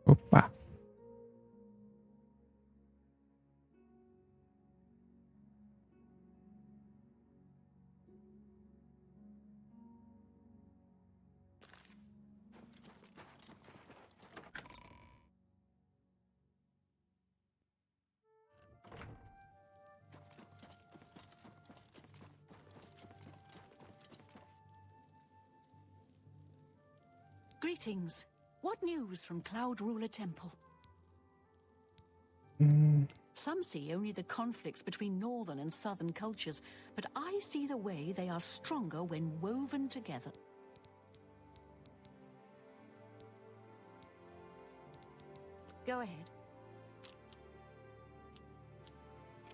Opa. Greetings. What news from Cloud Ruler Temple? Some see only the conflicts between northern and southern cultures, but I see the way they are stronger when woven together. Go ahead.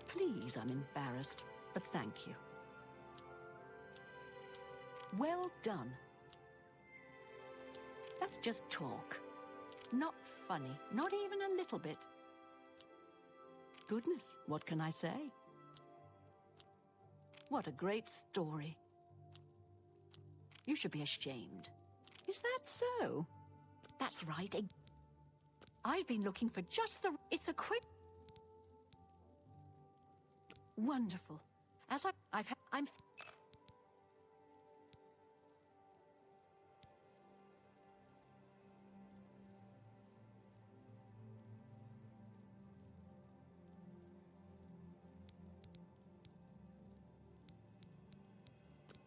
Please, I'm embarrassed, but thank you. Well done. That's just talk. Not funny, not even a little bit. Goodness, what can I say? What a great story. You should be ashamed. Is that so? That's right. I've been looking for just the... It's a quick... Wonderful. As I'm...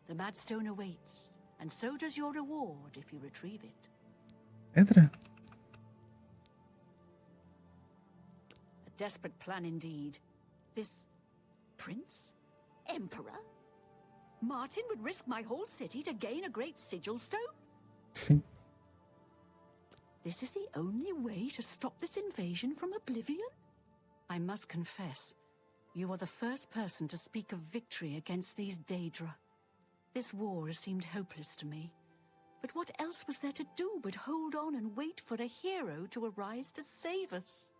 The Madstone awaits, and so does your reward if you retrieve it. Entra. A desperate plan indeed. This... prince? Emperor? Martin would risk my whole city to gain a great sigil stone? Sim. This is the only way to stop this invasion from Oblivion? I must confess, you are the first person to speak of victory against these Daedra. This war seemed hopeless to me. But what else was there to do but hold on and wait for a hero to arise to save us?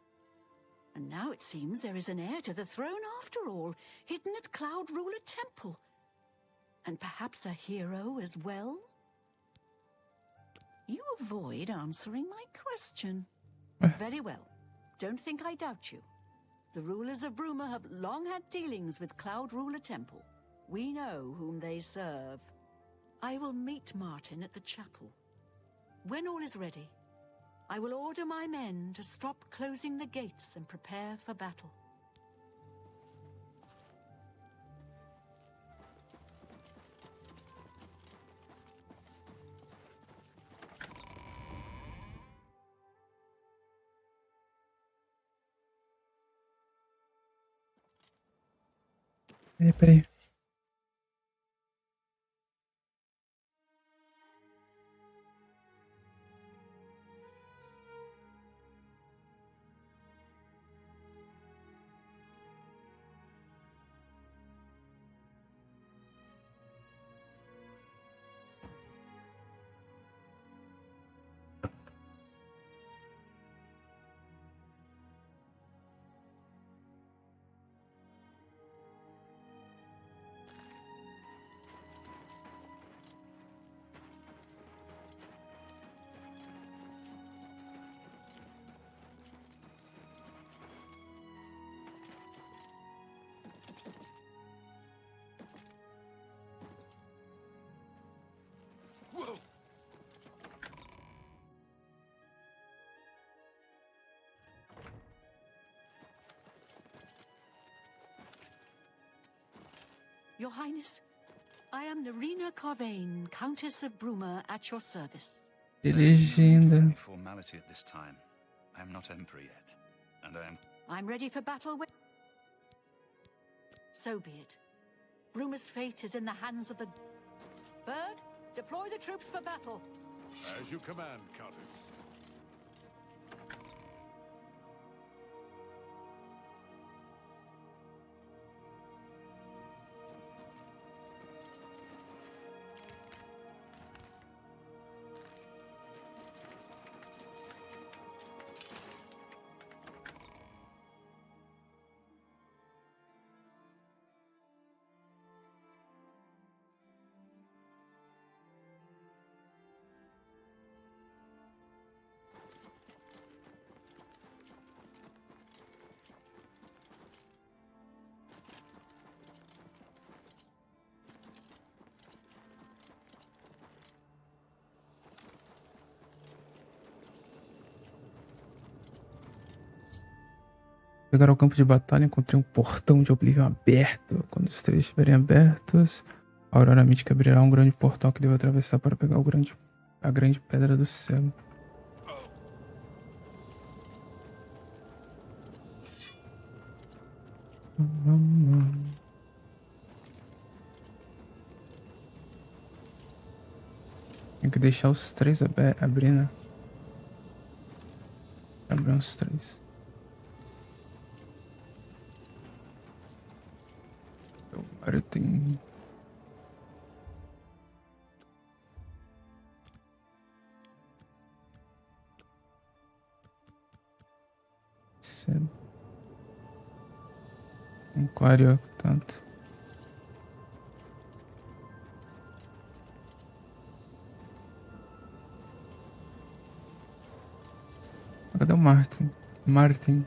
And now it seems there is an heir to the throne after all, hidden at Cloud Ruler Temple. And perhaps a hero as well? You avoid answering my question. Very well. Don't think I doubt you. The rulers of Bruma have long had dealings with Cloud Ruler Temple. We know whom they serve. I will meet Martin at the chapel. When all is ready, I will order my men to stop closing the gates and prepare for battle. Peraí. Your Highness, I am Narina Carvain, Countess of Bruma, at your service. Que legenda. Any formality at this time. I am not emperor yet, and I'm ready for battle with... So be it. Bruma's fate is in the hands of the... Bird, deploy the troops for battle. As you command, Countess. chegar ao campo de batalha, encontrei um portão de Oblivion aberto. Quando os três estiverem abertos, a Aurora Mítica abrirá um grande portal que devo atravessar para pegar a grande pedra do céu. Tem que deixar os três abrir, né? Abrir os três. Agora tem... Cedo. Um clareou tanto. Cadê o Martin? Martin.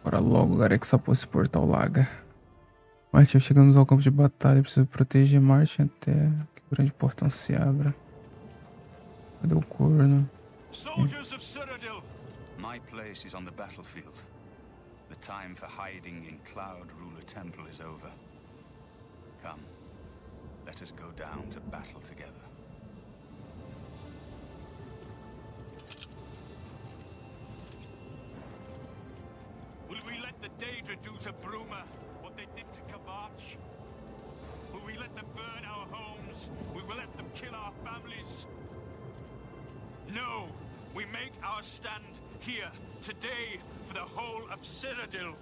Bora logo, galera, que essa porra esse portal laga. Martin, chegamos ao campo de batalha. Preciso proteger Martin até que o grande portão se abra. Cadê o corno? Soldiers of Cyrodiil! My place is on the battlefield. The time for hiding in Cloud Ruler Temple is over. Come, let us go down to battle together. Will we let the Daedra do to Bruma what they did to Kavach? Will we let them burn our homes? We will let them kill our families? No! We make our stand here, today, for the whole of Cyrodiil.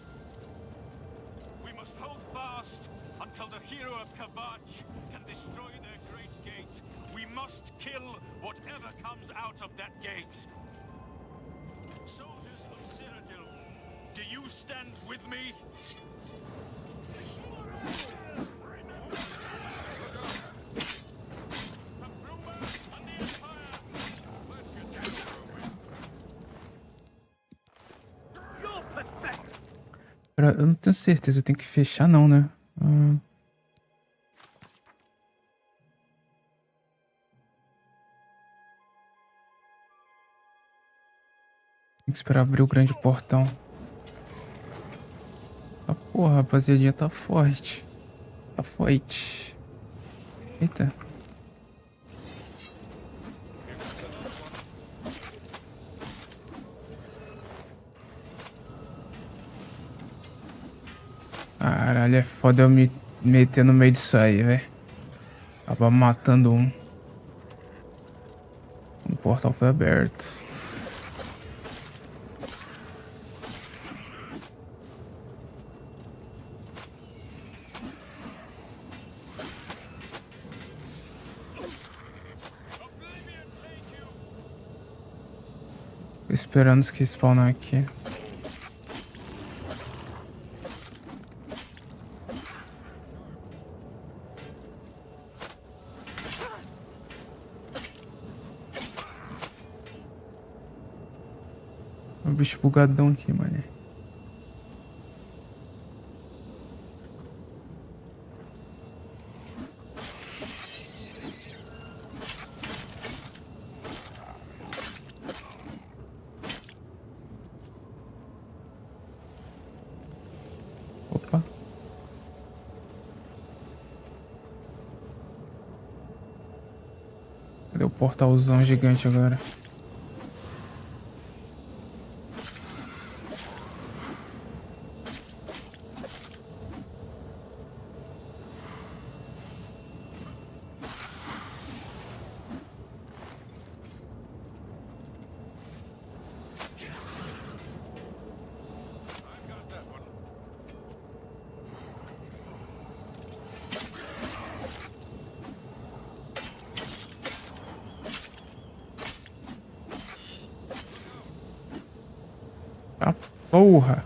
We must hold fast until the hero of Kavach can destroy their great gate. We must kill whatever comes out of that gate. Soldiers of Cyrodiil, do you stand with me? Eu não tenho certeza, eu tenho que fechar não, né? Tem que esperar abrir o grande portão. Ah, porra, rapaziadinha, tá forte. Tá forte. Eita. Caralho, é foda eu me meter no meio disso aí, velho. Acaba matando um. O portal foi aberto. Tô esperando os que spawnam aqui. Um bicho bugadão aqui, mané. Opa. Cadê o portalzão gigante agora? Ah, porra!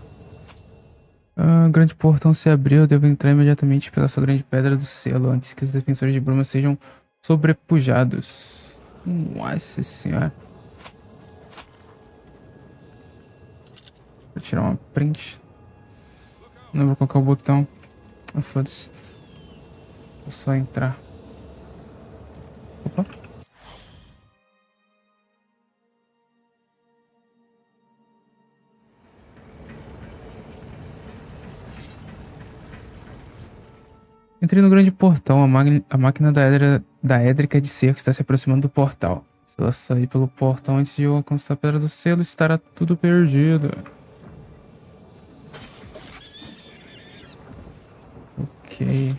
Grande portão se abriu. Eu devo entrar imediatamente e pegar sua grande pedra do selo antes que os defensores de Bruma sejam sobrepujados. Nossa senhora. Vou tirar uma print. Não lembro qual que é o botão. Ah, foda-se. Vou só entrar. Opa. Entrei no grande portão. A máquina da Édrica de cerco está se aproximando do portal. Se ela sair pelo portão antes de eu alcançar a Pedra do Selo, estará tudo perdido. Ok.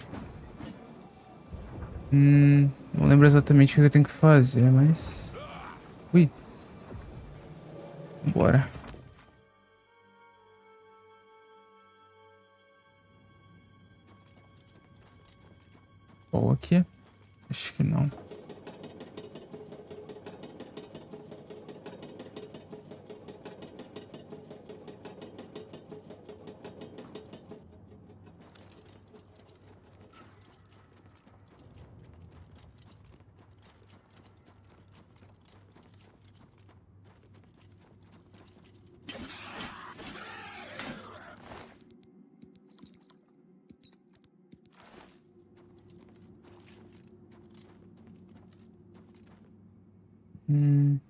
Não lembro exatamente o que eu tenho que fazer, mas... Ui. Bora. Ou aqui? Acho que não. Hum...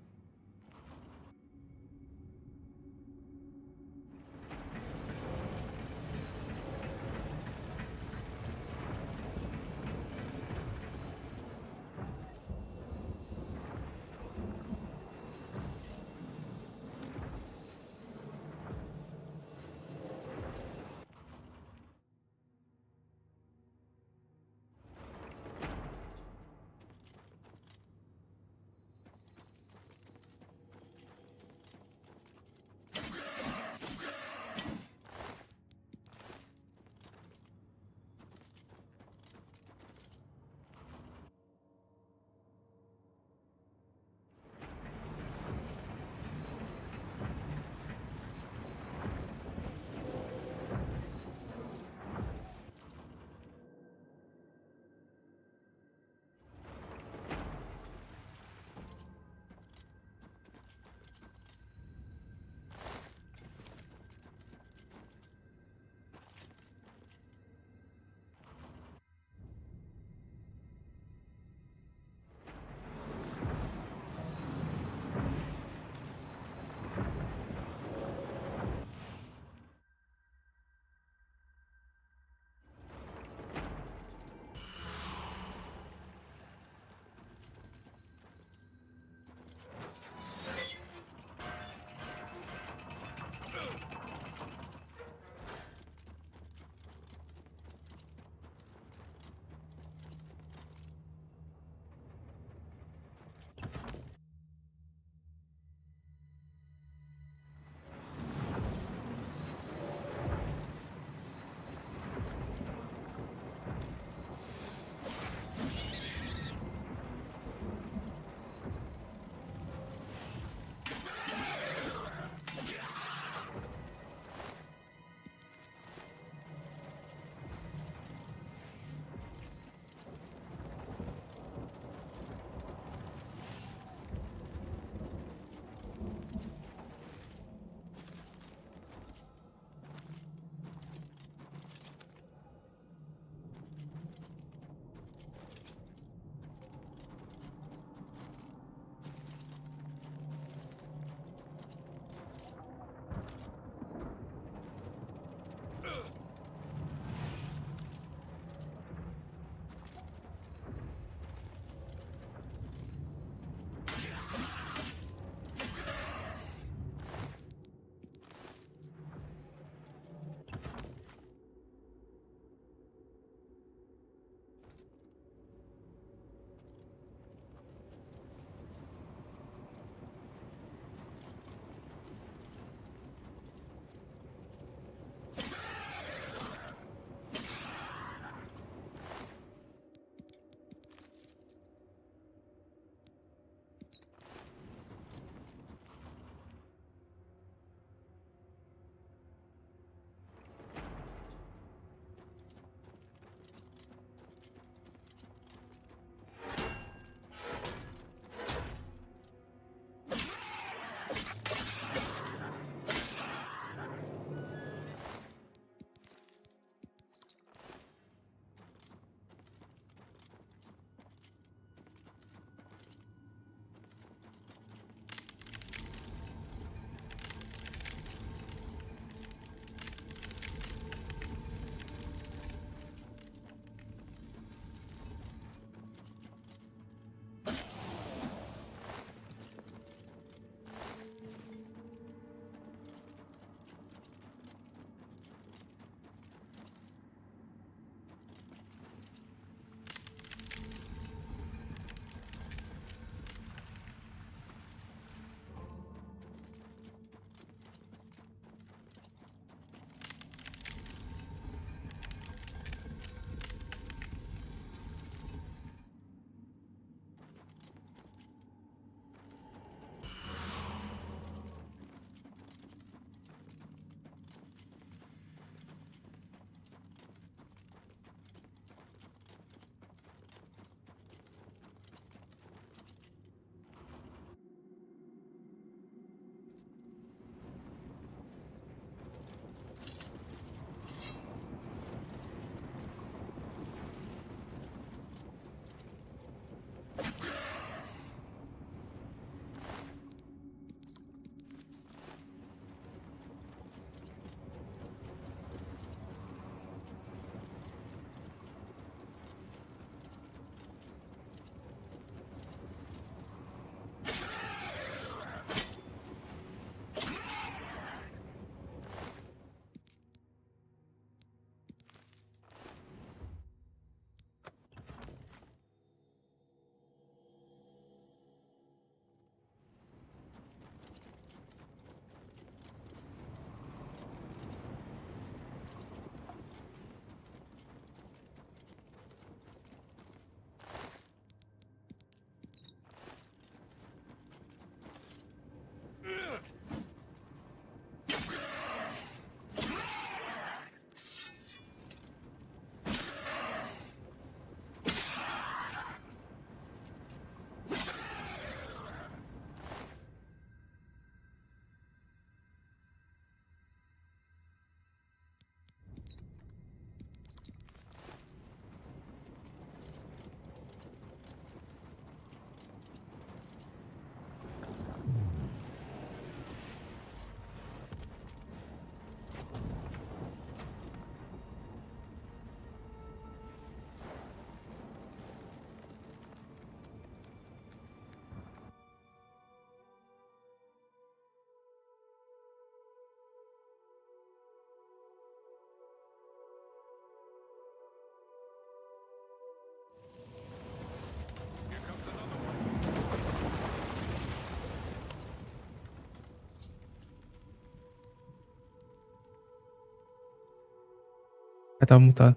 Tava mutado.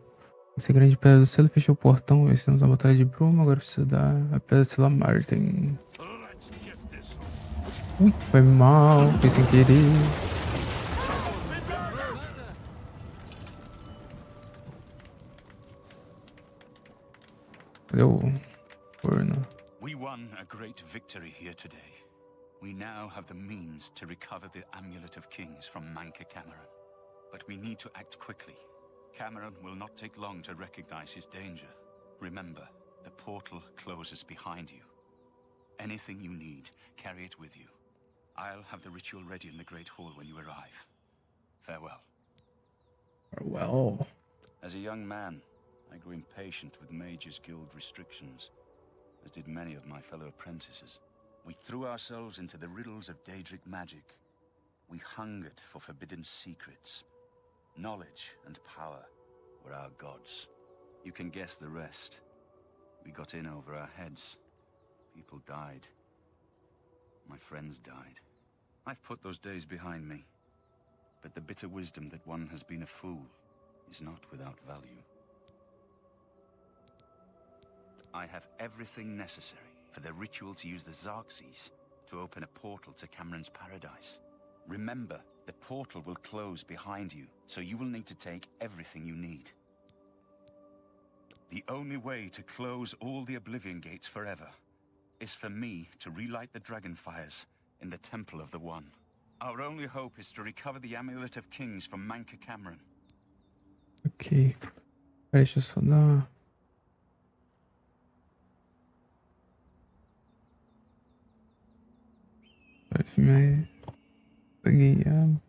Esse grande pedra do selo fechou o portão. Vencemos a batalha de Bruma. Agora precisa dar a pedra do selo a Martin. Let's get this. Ui, foi mal. Foi sem querer. Cadê o corno? We won a great victory here today. We now have the means to recover the Amulet of Kings from Manca Cameron. But we need to act quickly. Cameron will not take long to recognize his danger. Remember, the portal closes behind you. Anything you need, carry it with you. I'll have the ritual ready in the Great Hall when you arrive. Farewell. Farewell. As a young man, I grew impatient with Mages Guild restrictions, as did many of my fellow apprentices. We threw ourselves into the riddles of Daedric magic. We hungered for forbidden secrets. Knowledge and power were our gods. You can guess the rest. We got in over our heads. People died. My friends died. I've put those days behind me. But the bitter wisdom that one has been a fool is not without value. I have everything necessary for the ritual to use the Xarxes to open a portal to Cameron's paradise. Remember, the portal will close behind you, so you will need to take everything you need. The only way to close all the Oblivion gates forever is for me to relight the dragon fires in the Temple of the One. Our only hope is to recover the Amulet of Kings from Manca Cameron. Ok. Peraí, deixa eu só dar... Vai, peguei a...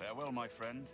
Farewell, my friend.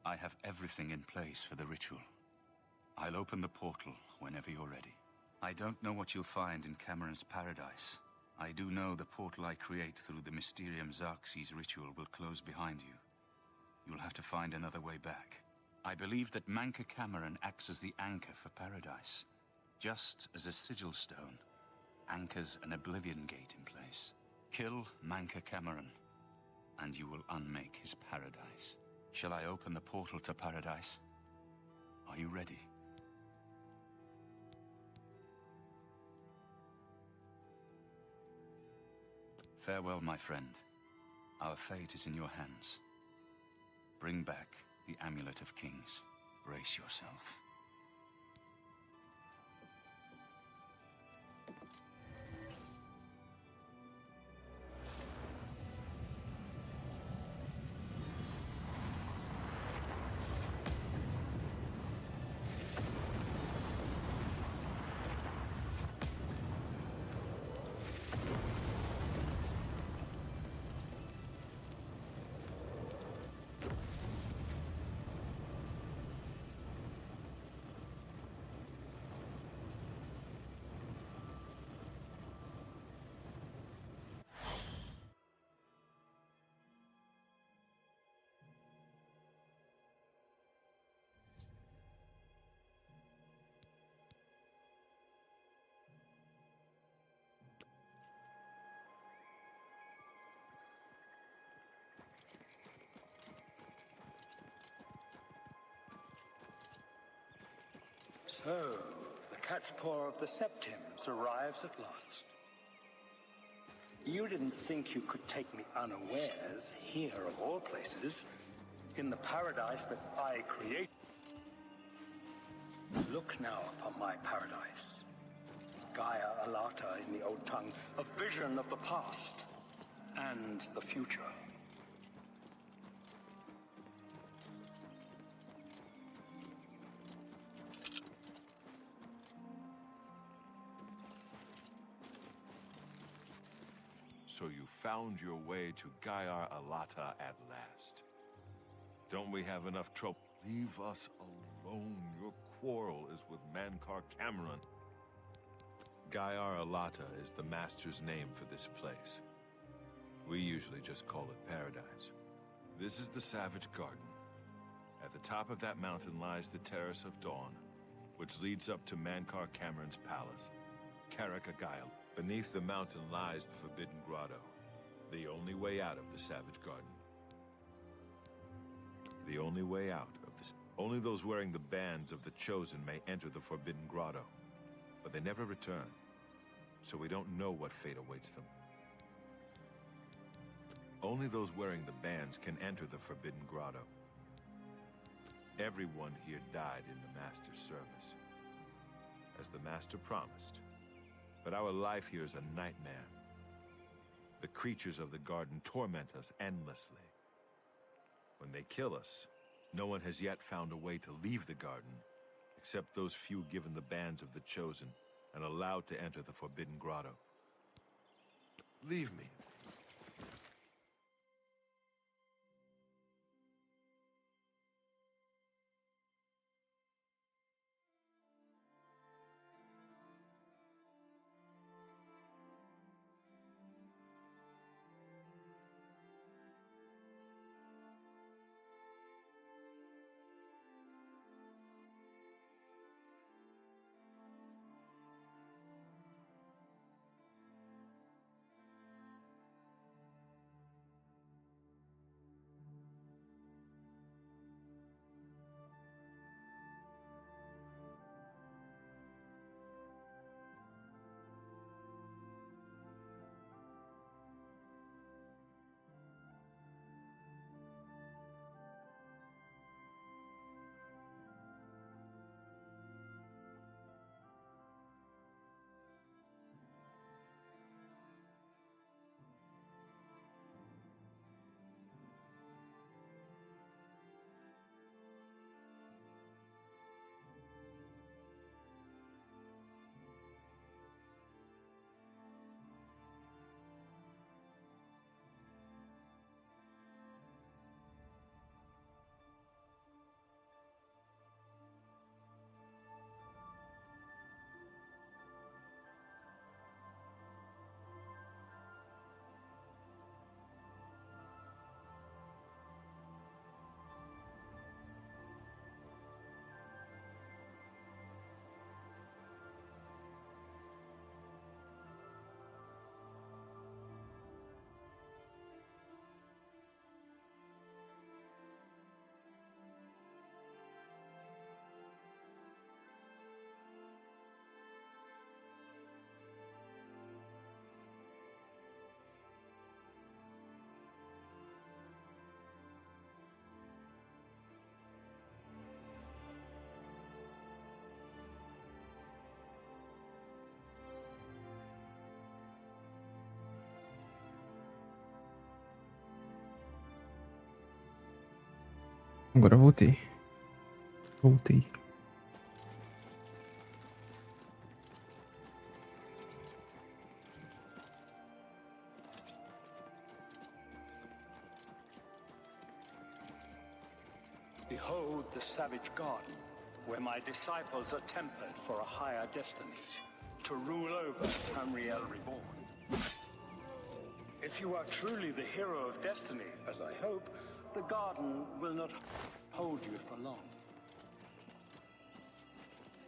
I have everything in place for the ritual. I'll open the portal whenever you're ready. I don't know what you'll find in Cameron's paradise. I do know the portal I create through the Mysterium Xerxes ritual will close behind you. You'll have to find another way back. I believe that Manca Cameron acts as the anchor for paradise, just as a sigil stone anchors an oblivion gate in place. Kill Manca Cameron, and you will unmake his paradise. Shall I open the portal to paradise? Are you ready? Farewell, my friend. Our fate is in your hands. Bring back the Amulet of Kings. Brace yourself. So, the cat's paw of the Septims arrives at last. You didn't think you could take me unawares, here of all places, in the paradise that I created. Look now upon my paradise. Gaia Alata in the old tongue, a vision of the past and the future. So you found your way to Gaia Alata at last. Don't we have enough trouble? Leave us alone. Your quarrel is with Mancar Cameron. Gaia Alata is the Master's name for this place. We usually just call it Paradise. This is the Savage Garden. At the top of that mountain lies the Terrace of Dawn, which leads up to Mancar Cameron's palace, Karakagaia. Beneath the mountain lies the Forbidden Grotto, the only way out of the Savage Garden. The only way out of the... Only those wearing the bands of the Chosen may enter the Forbidden Grotto, but they never return, so we don't know what fate awaits them. Only those wearing the bands can enter the Forbidden Grotto. Everyone here died in the Master's service, as the Master promised. But our life here is a nightmare. The creatures of the garden torment us endlessly. When they kill us, no one has yet found a way to leave the garden, except those few given the bands of the Chosen and allowed to enter the Forbidden Grotto. Leave me. Agora voltei. Voltei. Behold the savage garden, where my disciples are tempered for a higher destiny, to rule over Tamriel Reborn. If you are truly the hero of destiny, as I hope, the garden will not hold you for long.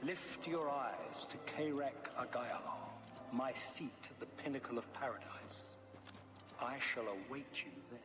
Lift your eyes to Kairek Agayala, my seat at the pinnacle of paradise. I shall await you there.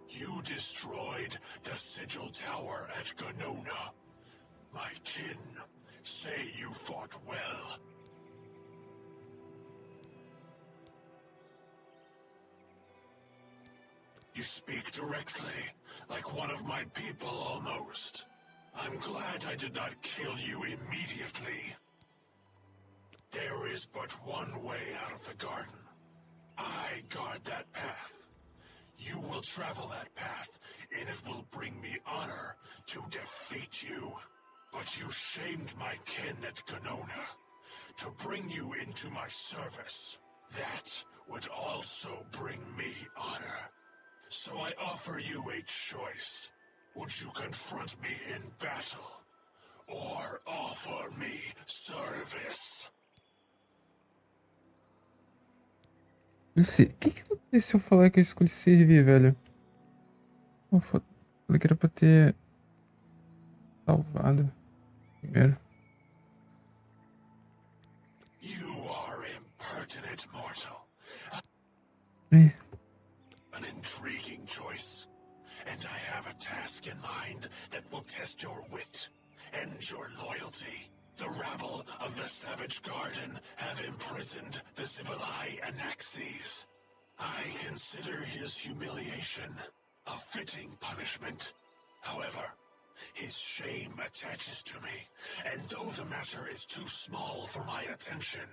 You destroyed the Sigil Tower at Ganona. My kin say you fought well. You speak directly, like one of my people almost. I'm glad I did not kill you immediately. There is but one way out of the garden. I guard that path. You will travel that path, and it will bring me honor to defeat you. But you shamed my kin at Ganona. To bring you into my service, that would also bring me honor. So I offer you a choice. Would you confront me in battle, or offer me service? O que aconteceu falar que eu escolhi servir, velho? Falei que era pra ter salvado primeiro. You are impertinent, mortal. An intriguing choice. And I have a task in mind that will test your wit and your loyalty. The rabble of the Savage Garden have imprisoned the Zivilai Anaxes. I consider his humiliation a fitting punishment. However, his shame attaches to me, and though the matter is too small for my attention,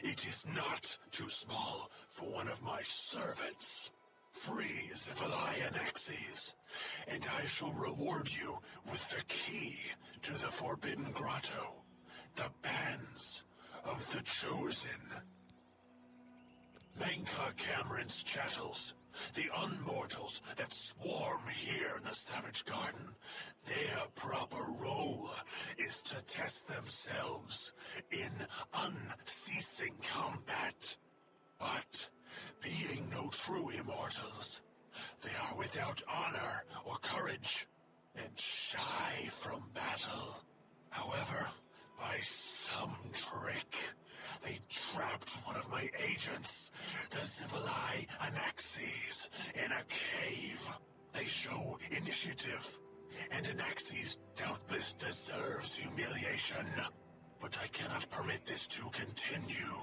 it is not too small for one of my servants. Free Zivilai Anaxes, and I shall reward you with the key to the Forbidden Grotto. The bands of the Chosen. Menka Cameron's chattels, the unmortals that swarm here in the Savage Garden, their proper role is to test themselves in unceasing combat. But, being no true immortals, they are without honor or courage, and shy from battle. However, by some trick, they trapped one of my agents, the Zivilai Anaxes, in a cave. They show initiative, and Anaxes doubtless deserves humiliation. But I cannot permit this to continue.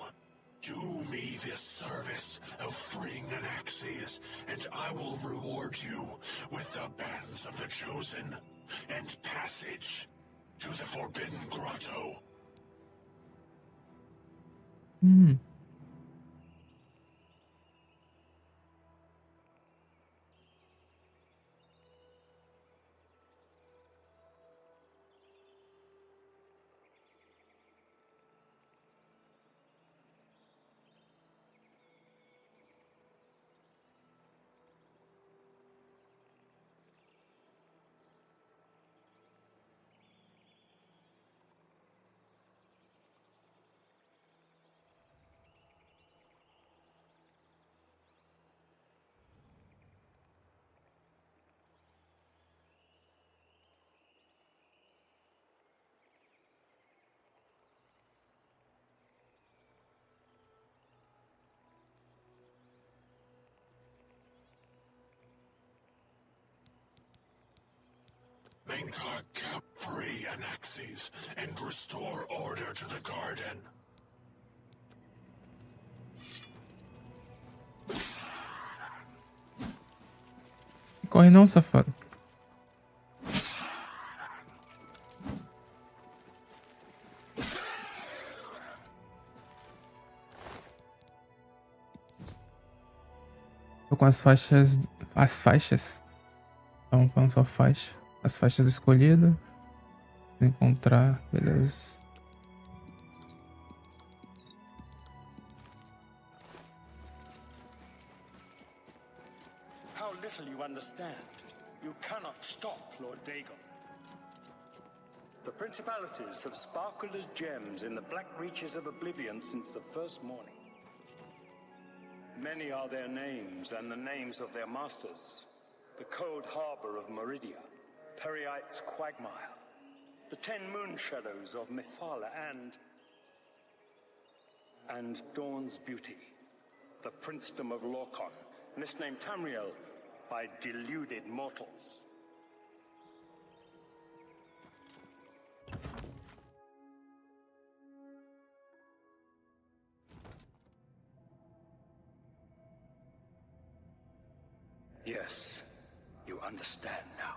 Do me this service of freeing Anaxes, and I will reward you with the bands of the Chosen and passage to the Forbidden Grotto. Mankar can free Anaxes and restore order to the garden. Corre não, safado. Tô com as faixas. As faixas? Então, falando só faixa. As faixas escolhidas. Vou encontrar. Beleza. How little you understand. You cannot stop Lord Dagon. The principalities have sparkled as gems in the black reaches of oblivion since the first morning. Many are their names and the names of their masters. The cold harbor of Meridia, Periite's quagmire, the 10 moon shadows of Mythala and Dawn's beauty, the princedom of Lorkon, misnamed Tamriel by deluded mortals. Yes, you understand now.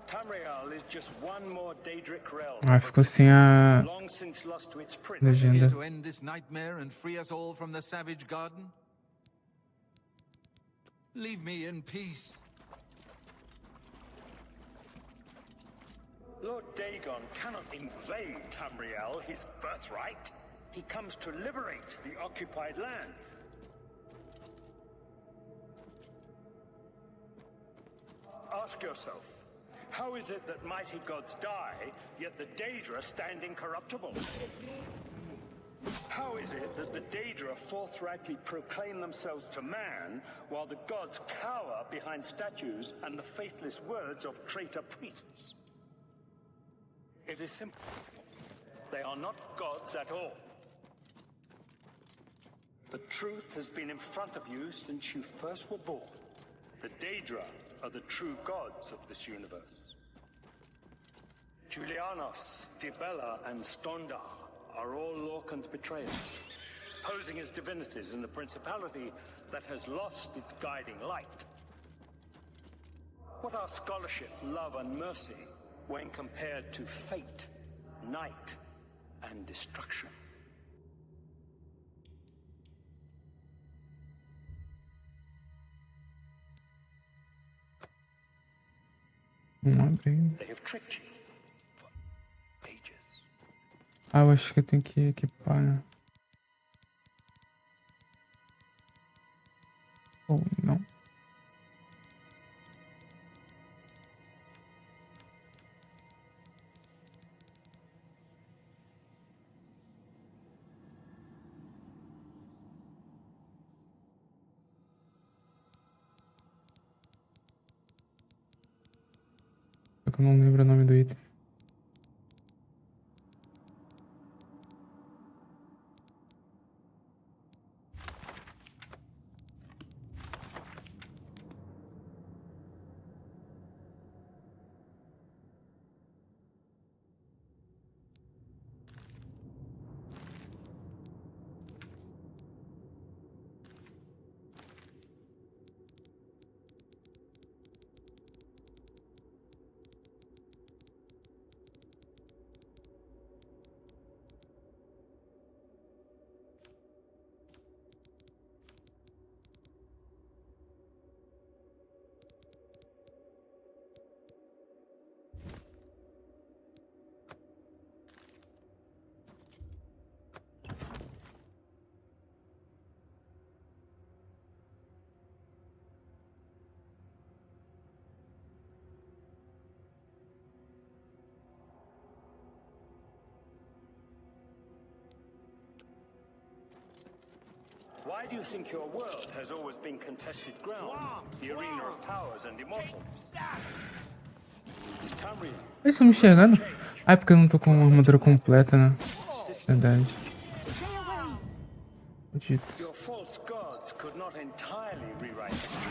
Tamriel is just one more Daedric realm. Ah, ficou sem a Long since lost to its prince. legenda. To end this nightmare and free us all from the savage garden? Leave me in peace. Lord Dagon cannot invade Tamriel, his birthright. He comes to liberate the occupied lands. Ask yourself, how is it that mighty gods die, yet the Daedra stand incorruptible? How is it that the Daedra forthrightly proclaim themselves to man, while the gods cower behind statues and the faithless words of traitor priests? It is simple. They are not gods at all. The truth has been in front of you since you first were born. The Daedra are the true gods of this universe. Julianos, Dibella, and Stondar are all Lorcan's betrayers, posing as divinities in the principality that has lost its guiding light. What are scholarship, love, and mercy when compared to fate, night, and destruction? Vamos abrir. They have tricked you for ages. Ah, eu acho que eu tenho que equipar, né? Ou não. Só que eu não lembro o nome do item. Why do you think your world has always been contested ground? The arena of powers and immortals. Is Tamriel Eles estão me enxergando? Ah, é porque eu não tô com uma armadura completa, né? Verdade. Stay away! Malditos. your false gods could not entirely rewrite history.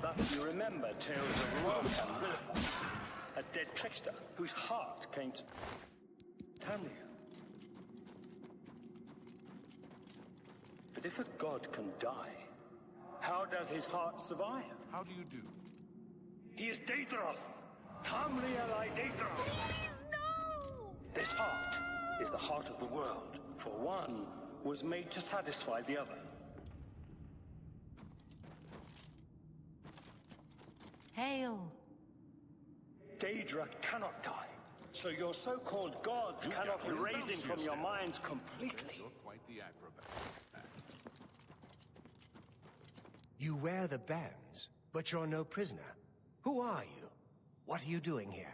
Thus you remember tales of Rock and Villifort, a dead trickster whose heart came to Tamriel. But if a god can die, how does his heart survive? How do you do? He is Daedra! Tamriel I Daedra! Please, no! This heart is the heart of the world, for one was made to satisfy the other. Hail. Daedra cannot die, so your so-called gods cannot erase him from your minds completely. You're quite the acrobat. You wear the bands, but you're no prisoner. Who are you? What are you doing here?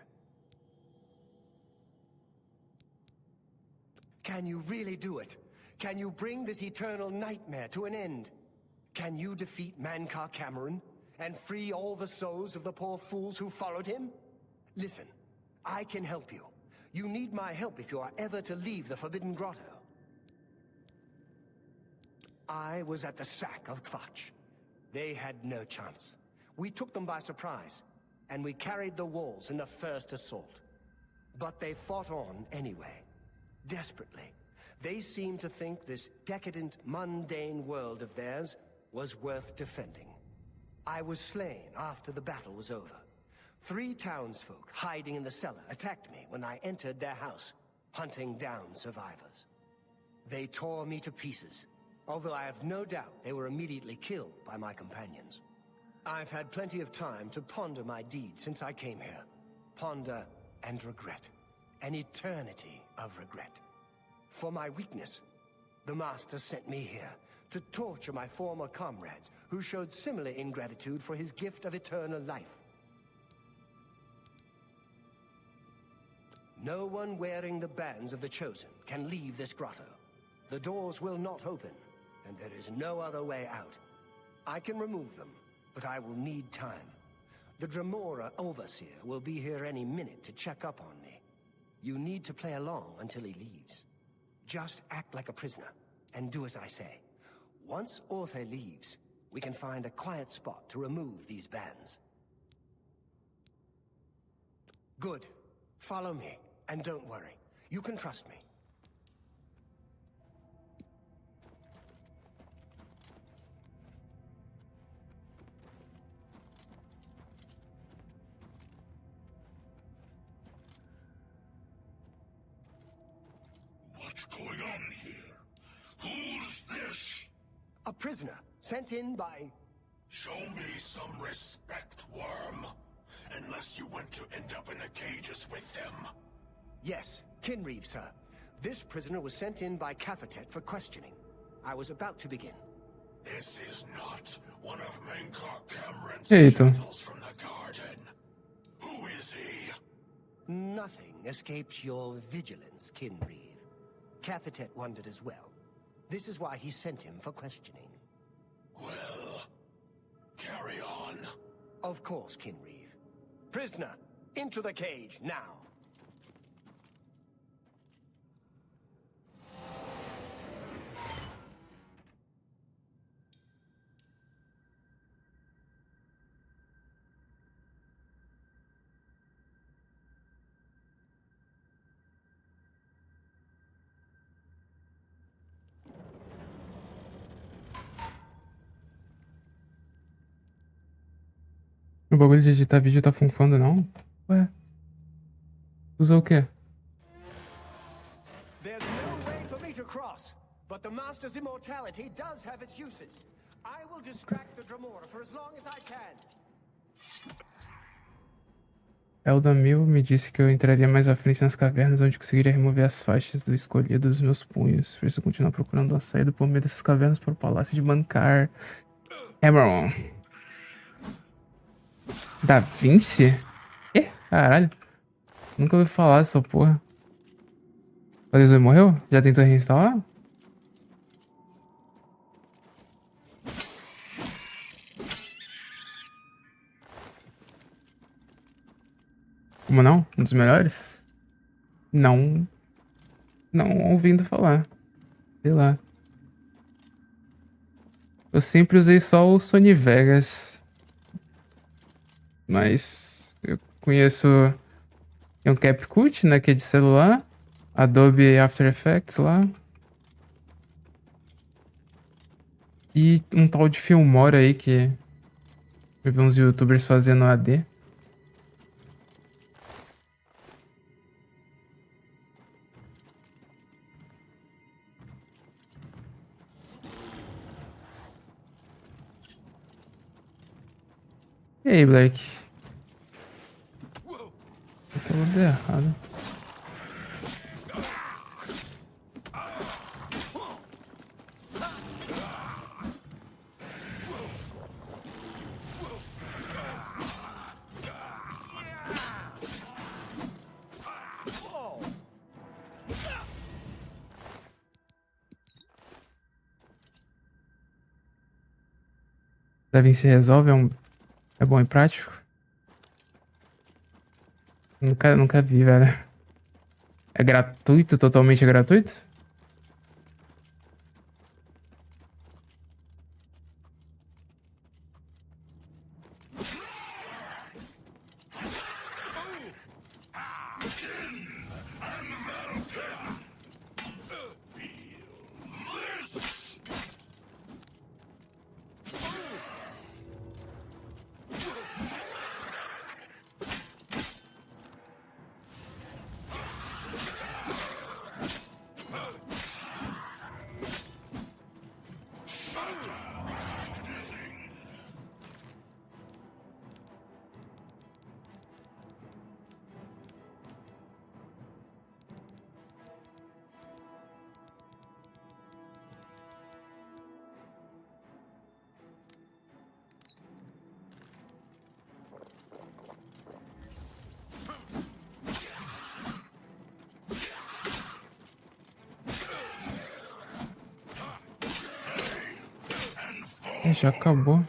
Can you really do it? Can you bring this eternal nightmare to an end? Can you defeat Mankar Cameron and free all the souls of the poor fools who followed him? Listen, I can help you. You need my help if you are ever to leave the Forbidden Grotto. I was at the sack of Kvatch. They had no chance. We took them by surprise, and we carried the walls in the first assault. But they fought on anyway, desperately. They seemed to think this decadent, mundane world of theirs was worth defending. I was slain after the battle was over. 3 townsfolk hiding in the cellar attacked me when I entered their house, hunting down survivors. They tore me to pieces, although I have no doubt they were immediately killed by my companions. I've had plenty of time to ponder my deeds since I came here. Ponder and regret. An eternity of regret. For my weakness, the Master sent me here to torture my former comrades who showed similar ingratitude for his gift of eternal life. No one wearing the bands of the Chosen can leave this grotto. The doors will not open, and there is no other way out. I can remove them, but I will need time. The Dremora Overseer will be here any minute to check up on me. You need to play along until he leaves. Just act like a prisoner, and do as I say. Once Orthe leaves, we can find a quiet spot to remove these bands. Good. Follow me, and don't worry. You can trust me. What's going on here? Who's this? A prisoner, sent in by... Show me some respect, worm. Unless you want to end up in the cages with them. Yes, Kinreeve, sir. This prisoner was sent in by Cathatet for questioning. I was about to begin. This is not one of Mankar Cameron's Eita. shackles from the garden. Who is he? Nothing escapes your vigilance, Kinreeve. Cathatet wondered as well. This is why he sent him for questioning. Well, carry on. Of course, Kinreeve. Prisoner, into the cage, now. O bagulho de editar vídeo tá funfando, não? Ué? Usou o quê? There's no way for me to cross, but the Master's immortality does have its uses. I will distract the Dremora for as long as I can. Eldamil me disse que eu entraria mais à frente nas cavernas, onde conseguiria remover as faixas do escolhido dos meus punhos. Preciso continuar procurando uma saída por meio dessas cavernas para o palácio de Mankar Cameron. Da Vinci? Caralho. Nunca ouvi falar dessa porra. O Desoi morreu? Já tentou reinstalar? Como não? Um dos melhores? Não ouvindo falar. Sei lá. Eu sempre usei só o Sony Vegas. Mas eu conheço... Tem um CapCut, né, que é de celular. Adobe After Effects lá. E um tal de Filmora aí que... Eu vi uns YouTubers fazendo AD. E aí, Black? Tá tudo errado. Devem se resolve, é bom e prático. Nunca vi, velho. É gratuito, totalmente gratuito? Já acabou.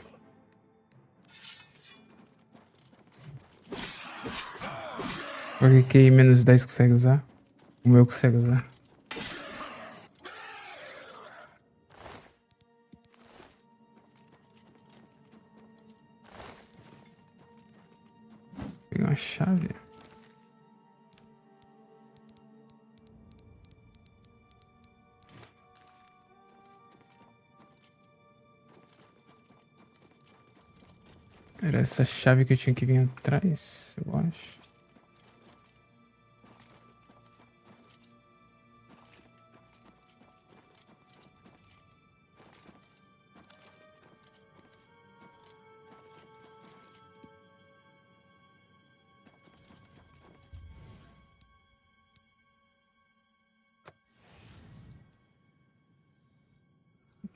Porque que menos 10 consegue usar? O meu consegue usar. Vou pegar uma chave. Era essa chave que eu tinha que vir atrás, eu acho.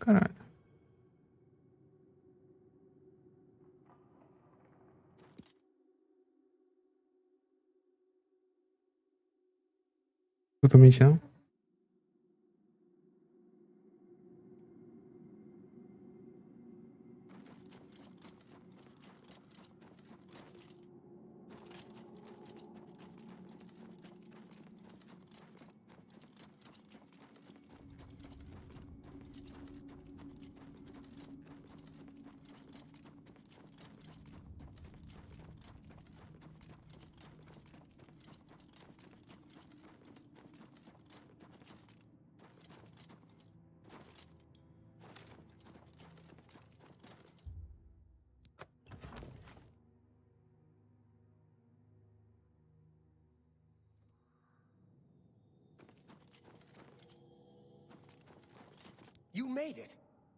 Caralho. Totalmente não. You made it.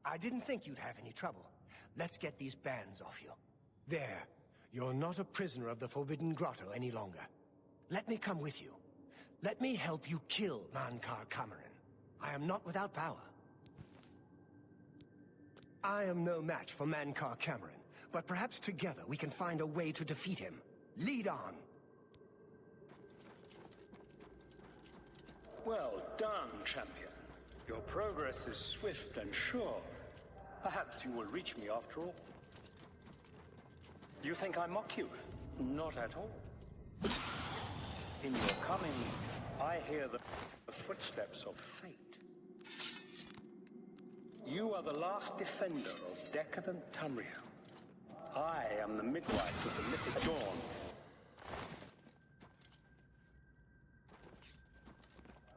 I didn't think you'd have any trouble. Let's get these bands off you. There. You're not a prisoner of the Forbidden Grotto any longer. Let me come with you. Let me help you kill Mankar Cameron. I am not without power. I am no match for Mankar Cameron, but perhaps together we can find a way to defeat him. Lead on. Well done, champion. Your progress is swift and sure. Perhaps you will reach me after all. You think I mock you? Not at all. In your coming, I hear the footsteps of fate. You are the last defender of decadent Tamriel. I am the midwife of the mythic dawn.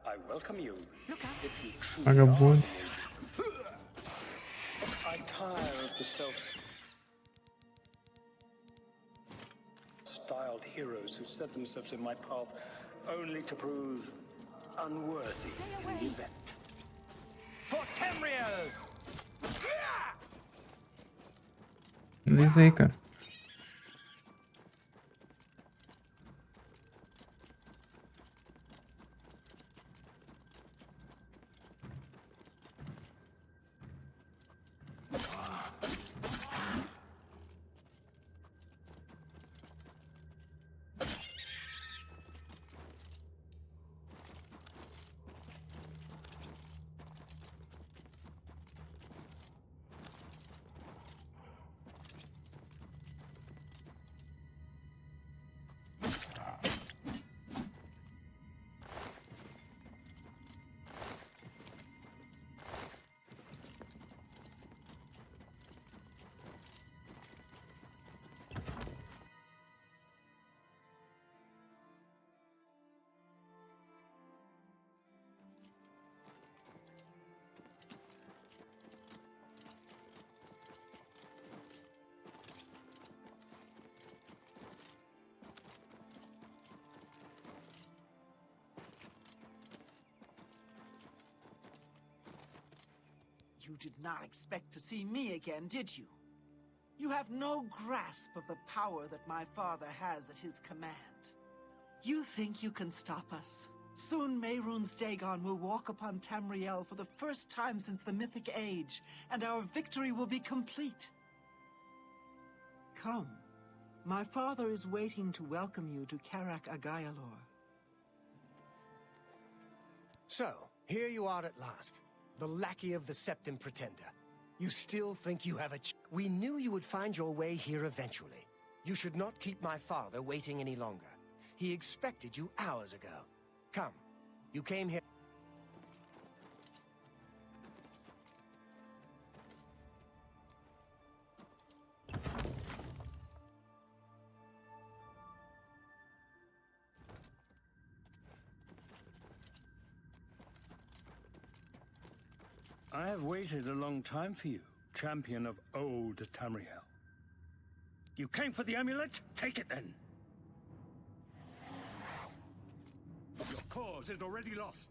I welcome you. Look out. If you truly Vagabundo. I tire of the self-styled heroes who set themselves in my path only to prove unworthy in the event. For Tamriel! Beleza aí, cara. You did not expect to see me again, did you? You have no grasp of the power that my father has at his command. You think you can stop us? Soon Mehrunes Dagon will walk upon Tamriel for the first time since the Mythic Age, and our victory will be complete. Come. My father is waiting to welcome you to Karak Agayalor. So, here you are at last. The lackey of the Septim Pretender. You still think you have a We knew you would find your way here eventually. You should not keep my father waiting any longer. He expected you hours ago. Come. You came here... I have waited a long time for you, champion of old Tamriel. You came for the amulet? Take it then. Your cause is already lost.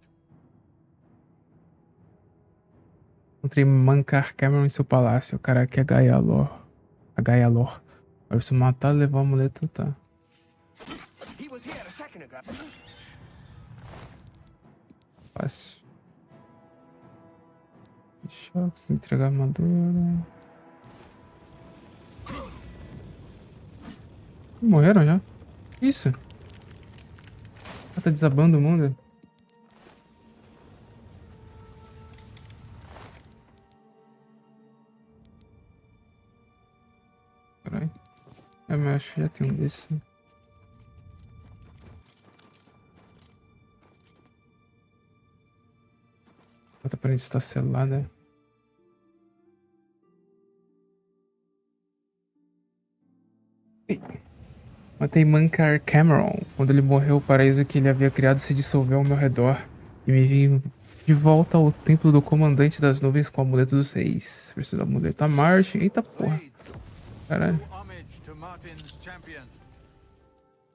Encontrei Mankar Cameron em seu palácio. Caraca, é Agayalor. Agayalor. Para se matar, levar o amuleto, tá. He was here a second ago. Fácil. Choques, entregar armadura. Morreram já? Isso? Ah, tá desabando o mundo. Caralho. Mas acho que já tem um desses. Né? A porta aparente está selada. Matei Mankar Cameron. Quando ele morreu, o paraíso que ele havia criado se dissolveu ao meu redor. E me vi de volta ao templo do comandante das nuvens com o amuleto dos reis. Preciso do amuleto a Martin. Eita porra. Caralho.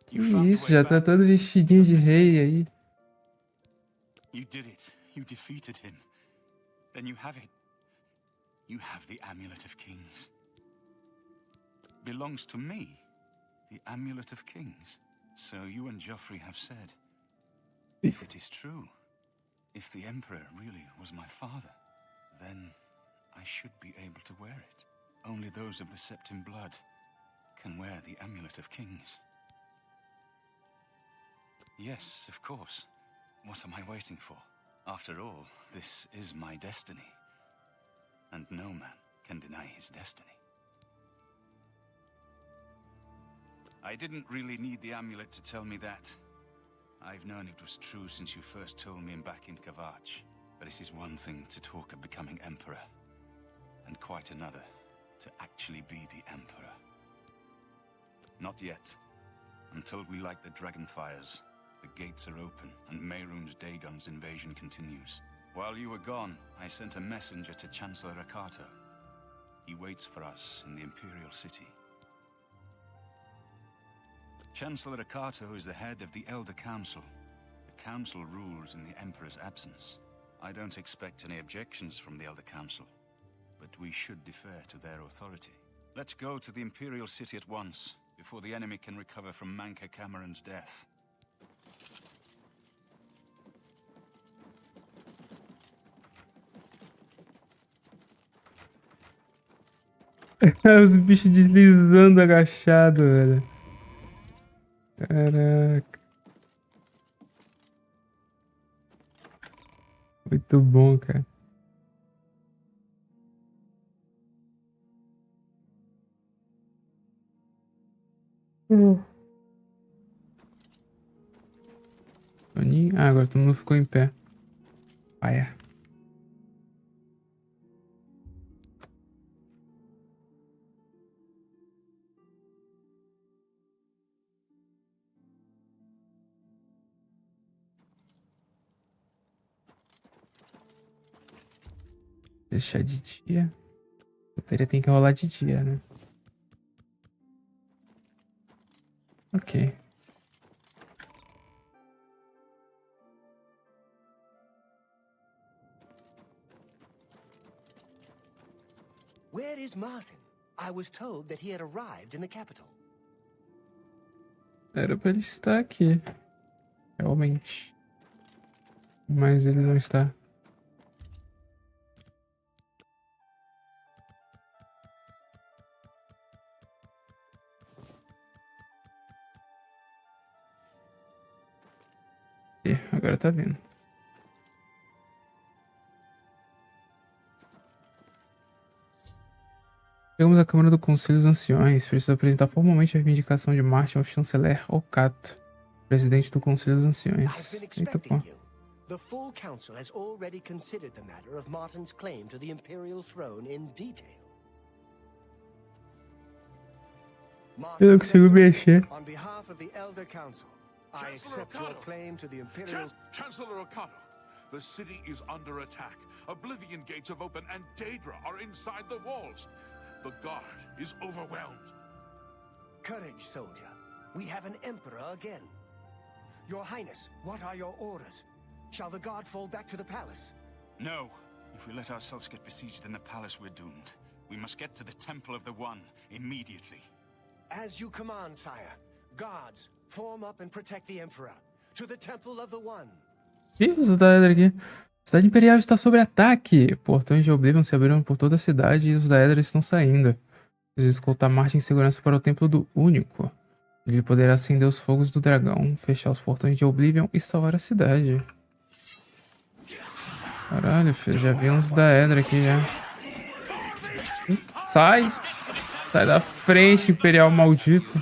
Que isso, já tá todo vestidinho de rei aí. You did it. You defeated him. Then you have it. You have the Amulet of Kings. Belongs to me. The Amulet of Kings. So you and Joffrey have said. If it is true, if the Emperor really was my father, then I should be able to wear it. Only those of the Septim blood can wear the Amulet of Kings. Yes, of course. What am I waiting for? After all, this is my destiny. And no man can deny his destiny. I didn't really need the amulet to tell me that. I've known it was true since you first told me back in Kavach. But it is one thing to talk of becoming emperor, and quite another to actually be the Emperor. Not yet. Until we light the Dragonfires, the gates are open, and Mehrunes Dagon's invasion continues. While you were gone, I sent a messenger to Chancellor Akato. He waits for us in the Imperial City. Chancellor Akato is the head of the Elder Council. The Council rules in the Emperor's absence. I don't expect any objections from the Elder Council, but we should defer to their authority. Let's go to the Imperial City at once, before the enemy can recover from Manka Cameron's death. Os bichos deslizando agachado, velho. Caraca. Muito bom, cara. Toninho. Ah, agora todo mundo ficou em pé. Paia. Deixar de dia. Loteria tem que rolar de dia, né? Ok. Where is Martin? I was told that he had arrived in the capital. Era pra ele estar aqui. Realmente. Mas ele não está. Agora tá vindo. Chegamos à Câmara do Conselho dos Anciões. Preciso apresentar formalmente a reivindicação de Martin ao chanceler Okato, presidente do Conselho dos Anciões. Eita, pô. The full council has already considered the matter of Martin's claim to the imperial throne in detail. Eu não consigo mexer. On behalf of the Elder Council, I accept your claim to the imperial... Chancellor Okato, the city is under attack. Oblivion gates have opened and Daedra are inside the walls. The guard is overwhelmed. Courage, soldier. We have an emperor again. Your Highness, what are your orders? Shall the guard fall back to the palace? No. If we let ourselves get besieged in the palace, we're doomed. We must get to the Temple of the One immediately. As you command, sire. Guards, form up and protect the Emperor. To the Temple of the One. Isso, Daedra aqui. A cidade imperial está sob ataque. Portões de Oblivion se abriram por toda a cidade e os Daedra estão saindo. Preciso escoltar Martin em segurança para o Templo do Único. Ele poderá acender os fogos do dragão, fechar os portões de Oblivion e salvar a cidade. Caralho, filho, já vi uns Daedra aqui já. Sai! Sai da frente, Imperial maldito.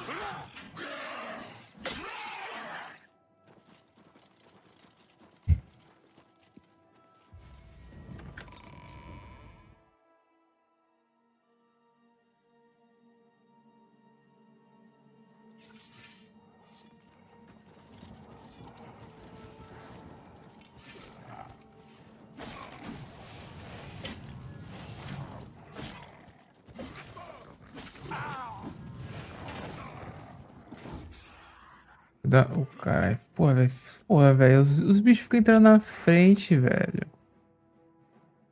Oh, caralho. Porra, velho. Os bichos ficam entrando na frente, velho.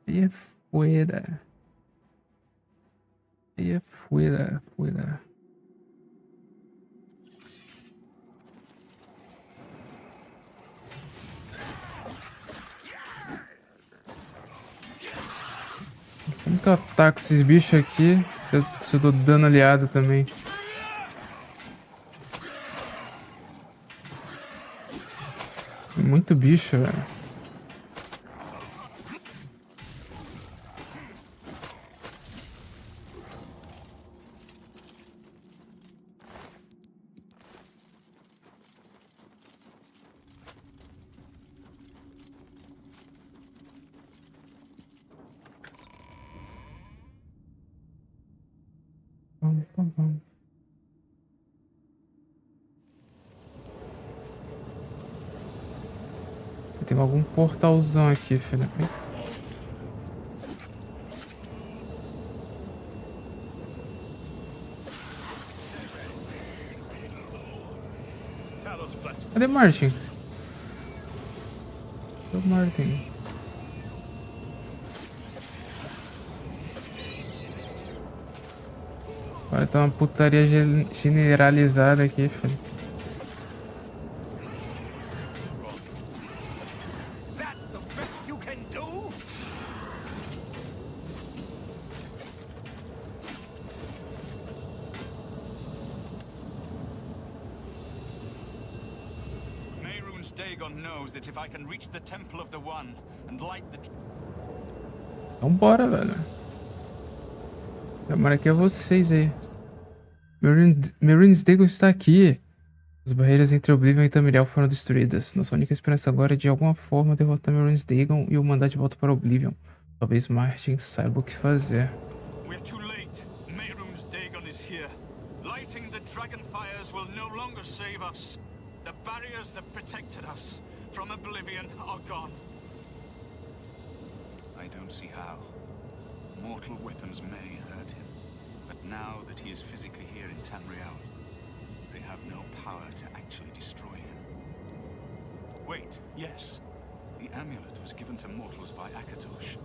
E é fuera. E é fuera. Como que eu ataco esses bichos aqui se eu dou dano aliado também? Muito bicho, velho. Tá bom. Tem algum portalzão aqui, filho. Cadê Martin? Cadê o Martin? Agora tá uma putaria generalizada aqui, filho. That if I can reach the Temple of the One and light the... Então bora, velho. Demora aqui é vocês aí. Merin's Dagon está aqui. As barreiras entre Oblivion e Tamriel foram destruídas. Nossa única esperança agora é de alguma forma derrotar Merin's Dagon e o mandar de volta para Oblivion. Talvez Martin saiba o que fazer. We're too late. Merin's Dagon is here. Lighting the dragon fires will no longer save us. The barriers that protected us from Oblivion are gone. I don't see how. Mortal weapons may hurt him, but now that he is physically here in Tamriel, they have no power to actually destroy him. Wait, yes. The amulet was given to mortals by Akatosh.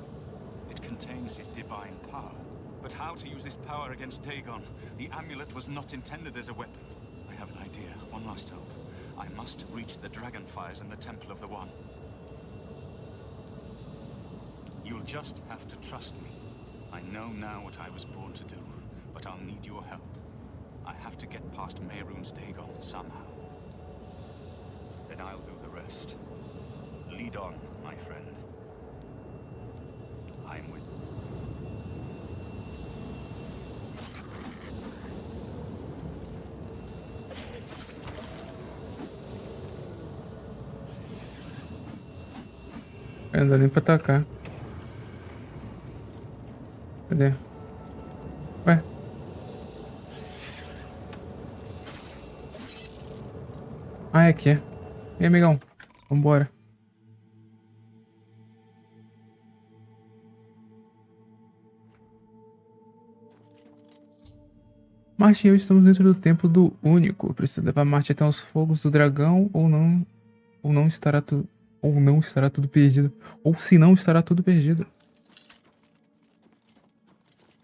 It contains his divine power. But how to use this power against Dagon? The amulet was not intended as a weapon. I have an idea. One last hope. I must reach the dragonfires in the Temple of the One. You'll just have to trust me. I know now what I was born to do, but I'll need your help. I have to get past Mehrunes Dagon somehow. Then I'll do the rest. Lead on, my friend. I'm with you. Não dá nem pra atacar. Cadê? Ué? Ah, é aqui. E aí, amigão? Vambora. Martin e eu estamos dentro do Templo do Único. Preciso levar Martin até os fogos do dragão ou não estará tudo... Ou não estará tudo perdido. Ou se não estará tudo perdido.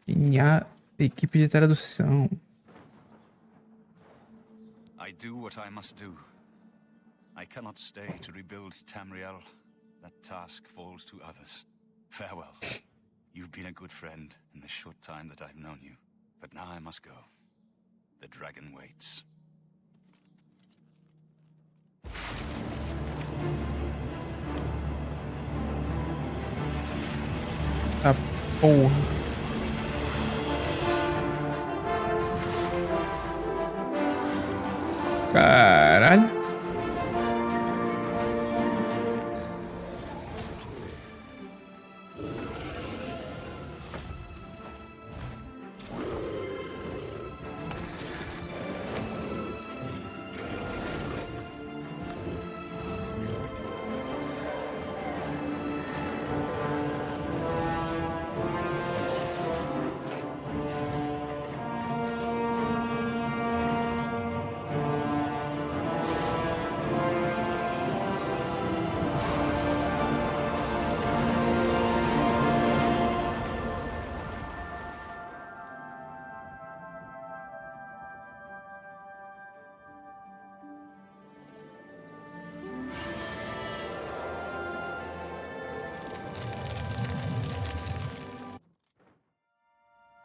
Em a equipe de tradução. I do what I must do. I cannot stay to rebuild Tamriel. That task falls to others. Farewell. You've been a good friend in the short time that I've known you. But now I must go. The dragon waits. Ah, porra. Caralho.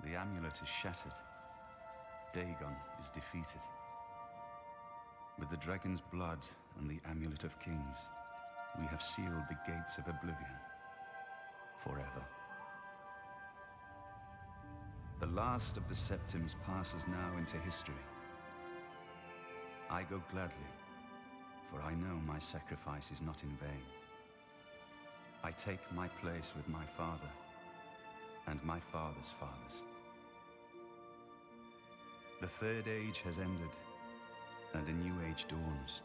The amulet is shattered. Dagon is defeated. With the dragon's blood and the amulet of kings, we have sealed the gates of oblivion forever. The last of the Septims passes now into history. I go gladly, for I know my sacrifice is not in vain. I take my place with my father and my father's fathers. The Third Age has ended, and a new age dawns.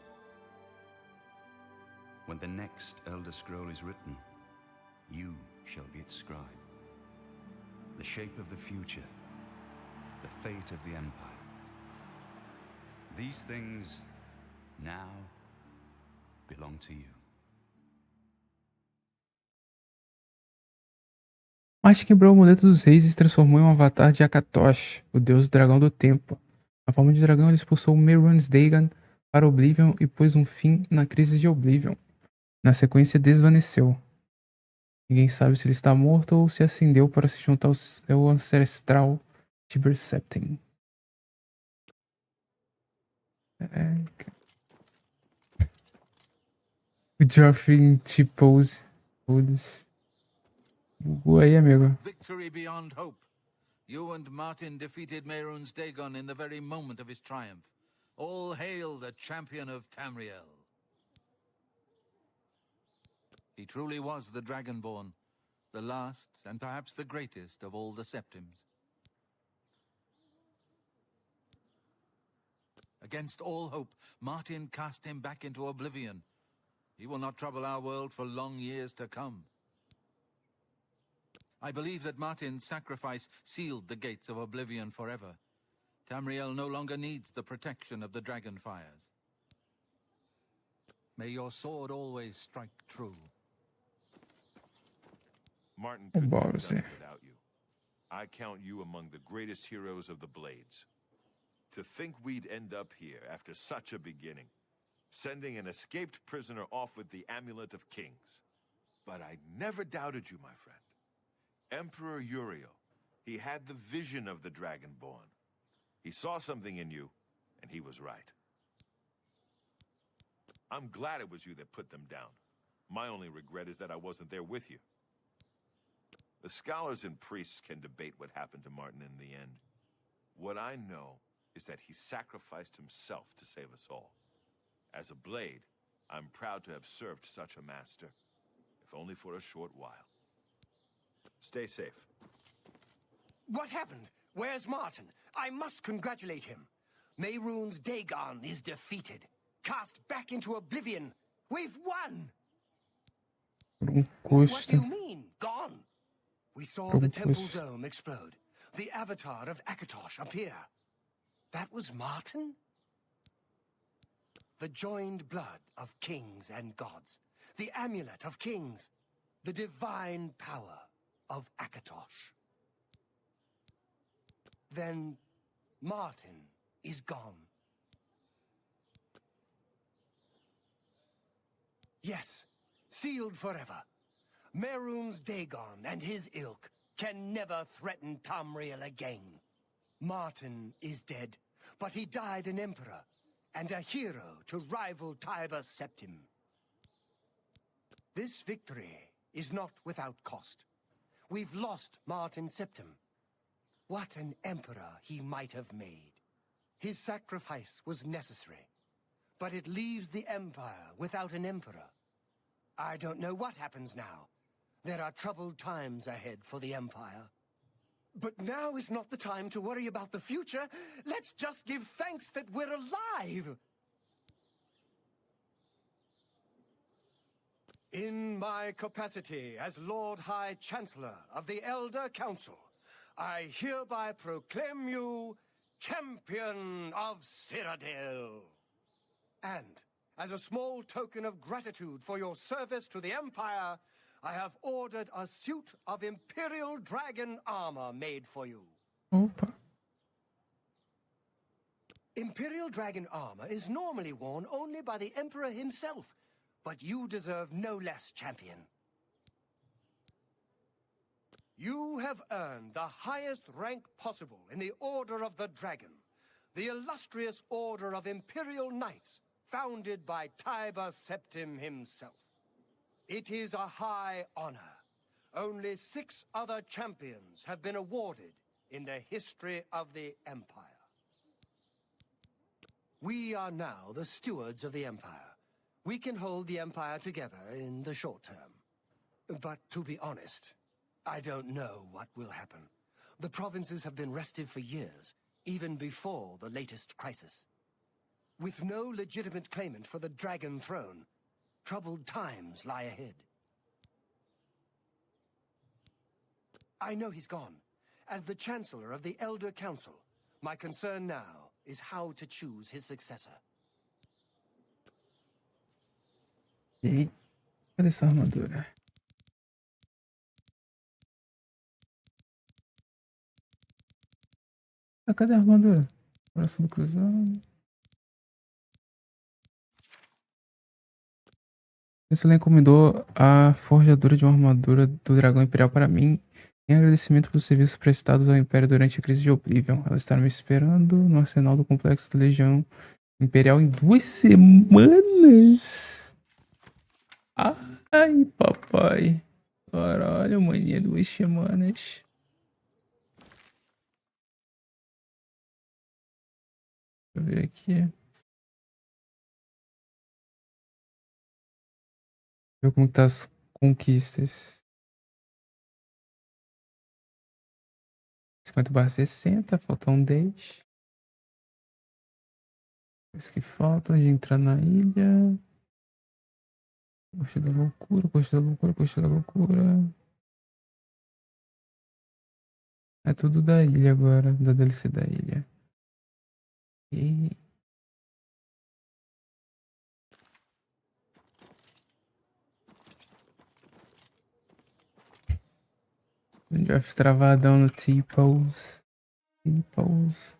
When the next Elder Scroll is written, you shall be its scribe. The shape of the future, the fate of the Empire. These things now belong to you. Martin quebrou o amuleto dos reis e se transformou em um avatar de Akatosh, o deus do dragão do tempo. Na forma de dragão, ele expulsou Mehrunes Dagon para Oblivion e pôs um fim na crise de Oblivion. Na sequência, desvaneceu. Ninguém sabe se ele está morto ou se ascendeu para se juntar ao seu ancestral Shivering. O Joffrey T-Pose. Foda-se. Bugou aí, amigo. Victory beyond hope. You and Martin defeated Mehrunes Dagon in the very moment of his triumph. All hail the champion of Tamriel. He truly was the Dragonborn, the last and perhaps the greatest of all the Septims. Against all hope, Martin cast him back into oblivion. He will not trouble our world for long years to come. I believe that Martin's sacrifice sealed the gates of oblivion forever. Tamriel no longer needs the protection of the dragon fires. May your sword always strike true. Martin couldn't have done Ballsy. it without you. I count you among the greatest heroes of the Blades. To think we'd end up here after such a beginning, sending an escaped prisoner off with the Amulet of Kings. But I never doubted you, my friend. Emperor Uriel, he had the vision of the Dragonborn. He saw something in you, and he was right. I'm glad it was you that put them down. My only regret is that I wasn't there with you. The scholars and priests can debate what happened to Martin in the end. What I know is that he sacrificed himself to save us all. As a blade, I'm proud to have served such a master, if only for a short while. Stay safe. What happened? Where's Martin? I must congratulate him. Mehrunes Dagon is defeated. Cast back into oblivion. We've won! Por What custo. do you mean, gone? We saw the temple dome explode. The avatar of Akatosh appear. That was Martin? The joined blood of kings and gods. The amulet of kings. The divine power of Akatosh. Then Martin is gone. Yes, sealed forever. Mehrunes Dagon and his ilk can never threaten Tamriel again. Martin is dead, but he died an emperor and a hero to rival Tiber Septim. This victory is not without cost. We've lost Martin Septim. What an emperor he might have made. His sacrifice was necessary, but it leaves the Empire without an emperor. I don't know what happens now. There are troubled times ahead for the Empire. But now is not the time to worry about the future. Let's just give thanks that we're alive. In my capacity as Lord High Chancellor of the Elder Council, I hereby proclaim you Champion of Cyrodiil. And, as a small token of gratitude for your service to the Empire, I have ordered a suit of Imperial Dragon armor made for you. Opa. Imperial Dragon armor is normally worn only by the Emperor himself, but you deserve no less, champion. You have earned the highest rank possible in the Order of the Dragon, the illustrious Order of Imperial Knights, founded by Tiber Septim himself. It is a high honor. Only 6 other champions have been awarded in the history of the Empire. We are now the stewards of the Empire. We can hold the Empire together in the short term. But to be honest, I don't know what will happen. The provinces have been restive for years, even before the latest crisis. With no legitimate claimant for the Dragon Throne, troubled times lie ahead. I know he's gone. As the Chancellor of the Elder Council, my concern now is how to choose his successor. E cadê essa armadura? Ah, cadê a armadura? Coração do cruzado. Esse encomendou a forjadura de uma armadura do dragão imperial para mim, em agradecimento pelos serviços prestados ao Império durante a crise de Oblivion. Ela está me esperando no arsenal do complexo da Legião Imperial em 2 semanas. Ai, papai. Caralho, mania, 2 semanas. Deixa eu ver aqui. Ver como tá as conquistas. 50/60, faltam 10. Os que faltam de entrar na ilha. Costa da loucura, costa da loucura, costa da loucura. É tudo da ilha agora, da DLC da ilha. E... Draft travadão no T-Pose. T-Pose.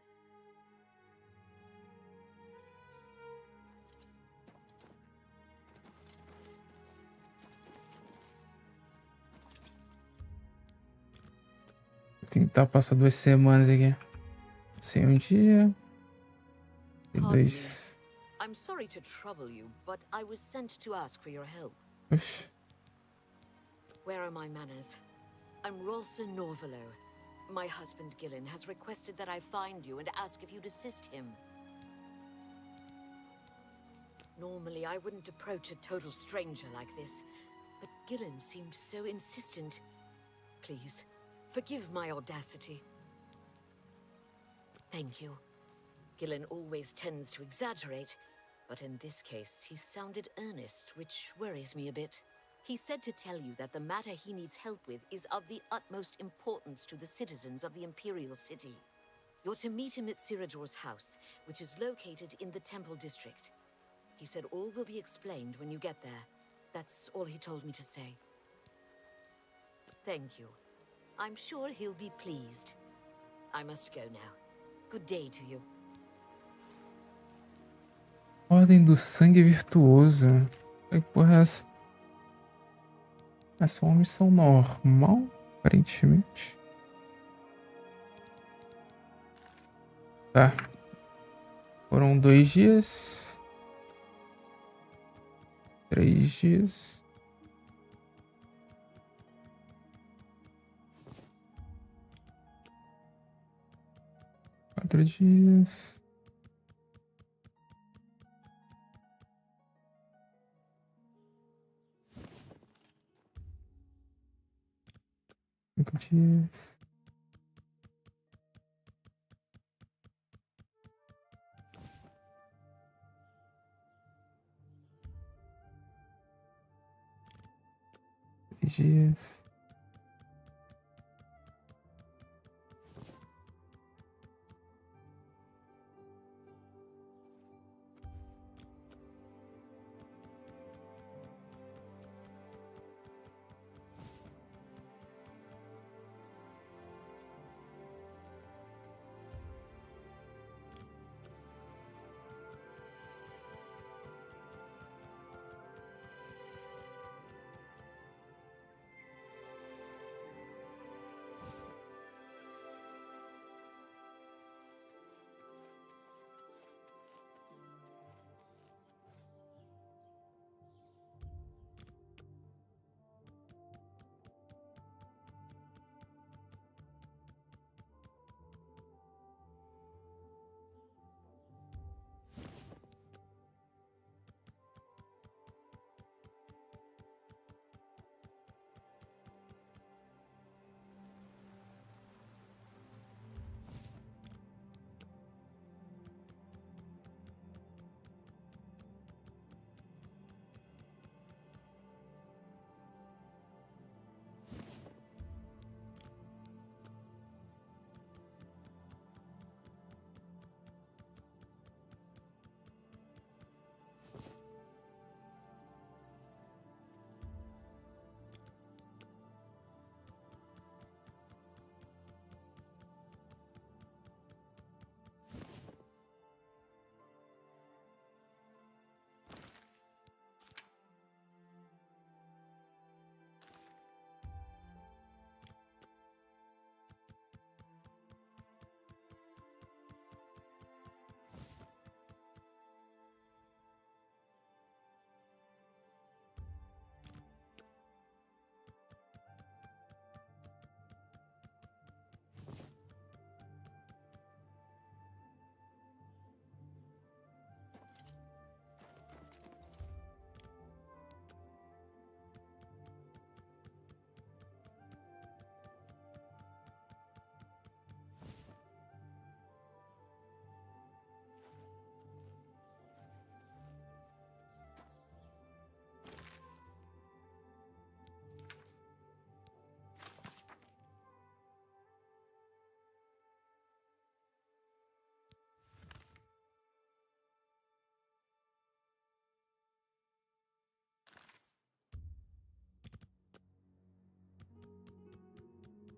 Tentar passar 2 semanas aqui. Sem um dia. E 2. I'm sorry to trouble you, but I was sent to ask for your help. Oxi. Where are my manners? I'm Rolsa Norvalo. My husband Gillen has requested that I find you and ask if you'd assist him. Normally, I wouldn't approach a total stranger like this, but Gillen seemed so insistent. Please, forgive my audacity. Thank you. Gillen always tends to exaggerate, but in this case, he sounded earnest, which worries me a bit. He said to tell you that the matter he needs help with is of the utmost importance to the citizens of the Imperial City. You're to meet him at Ciridor's house, which is located in the Temple District. He said all will be explained when you get there. That's all he told me to say. Thank you. I'm sure he'll be pleased. I must go now. Good day to you. Ordem do Sangue Virtuoso. Que porra é essa? É só uma missão normal, aparentemente. Tá. Foram 2 dias. 3 dias. 4 dias. 5 dias. Dias.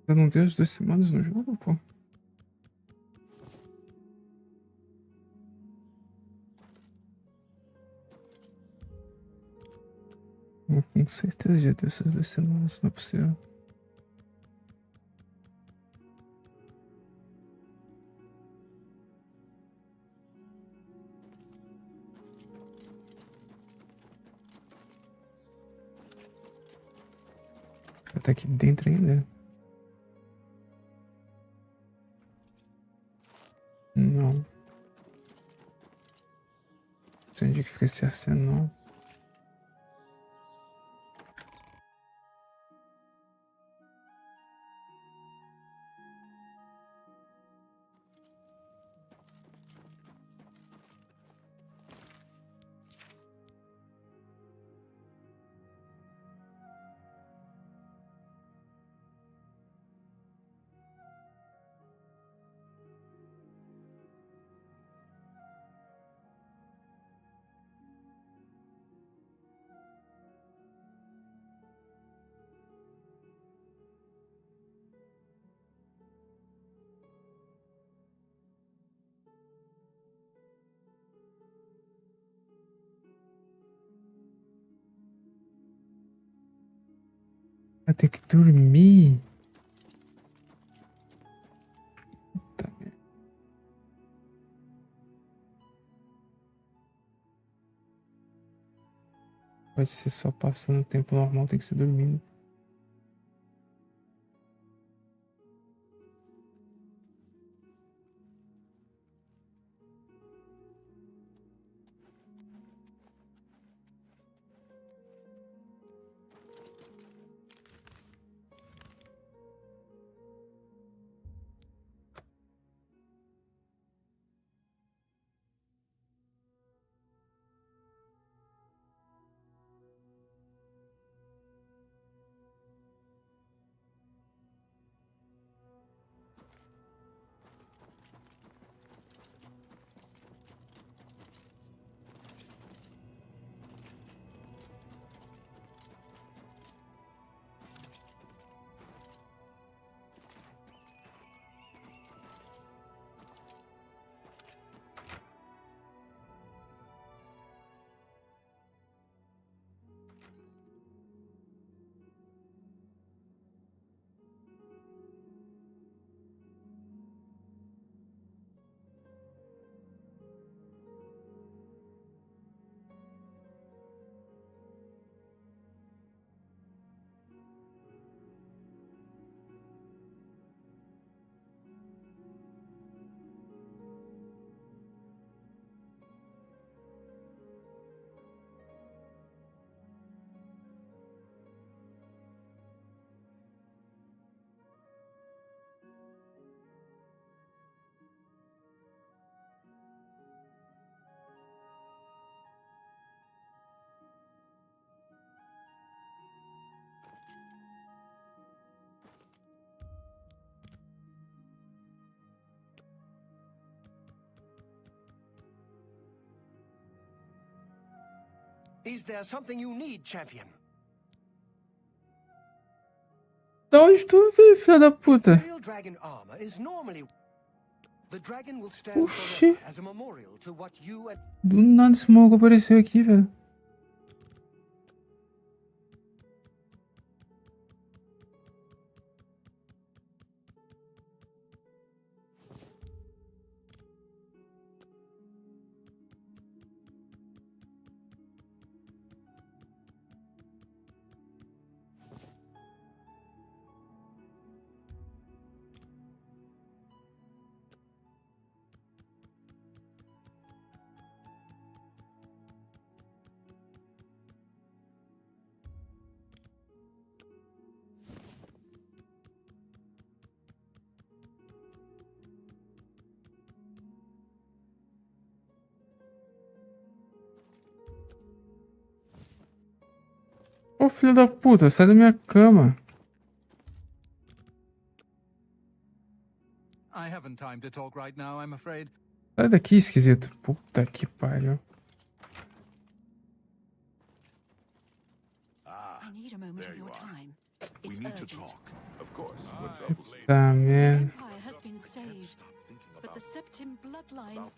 Eu não tenho as 2 semanas no jogo, pô. Com certeza já tem essas 2 semanas, não é possível. Tá aqui dentro ainda? Não. Não sei onde que fica esse arsenal. Vai ter que dormir. Puta merda. Pode ser só passando tempo normal, tem que ser dormindo. Is there something you need, champion? Da onde tu veio, filha da puta? Imperial dragon armor is normally... The dragon will stand Oxi. forever as a memorial to what you and... Do nada esse maluco apareceu aqui, velho. Ô filho da puta, sai da minha cama. I haven't time to talk right now, I'm afraid. Sai daqui, esquisito. Puta que pariu. I need a moment there of you your are. time. We It's need to urgent. talk. Of course. What troubles you? Tá, The merda. Empire has been saved, but the Septim bloodline...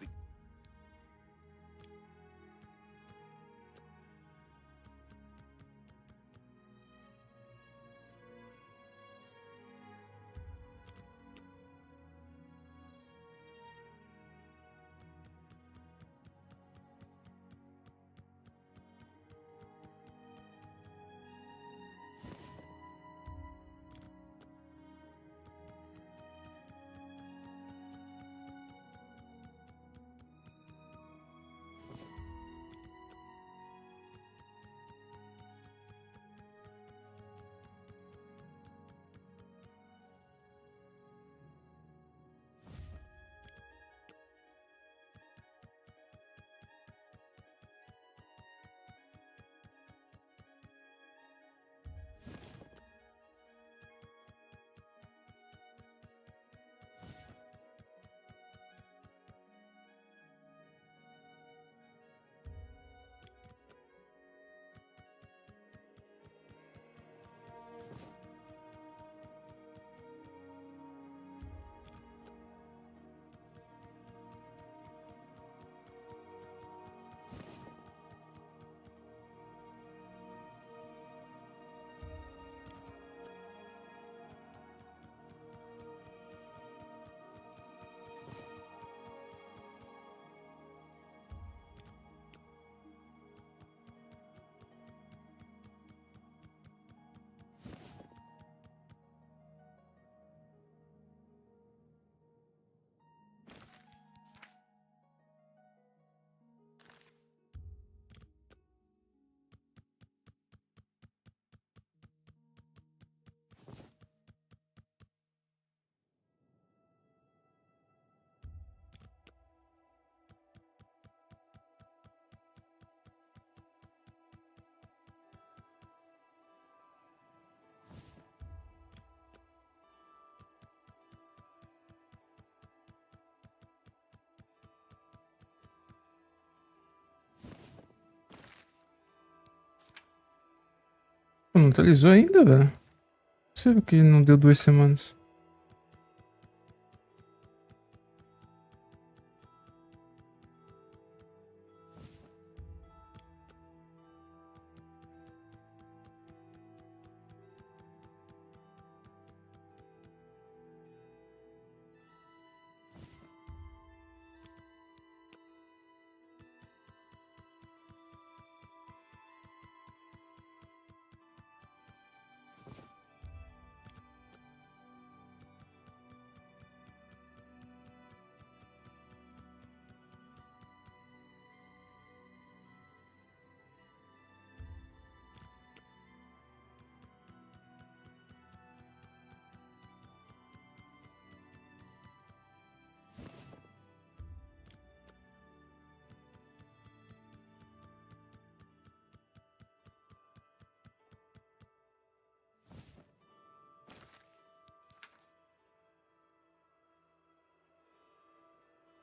Pô, não atualizou ainda, velho? Não é possível que não deu 2 semanas.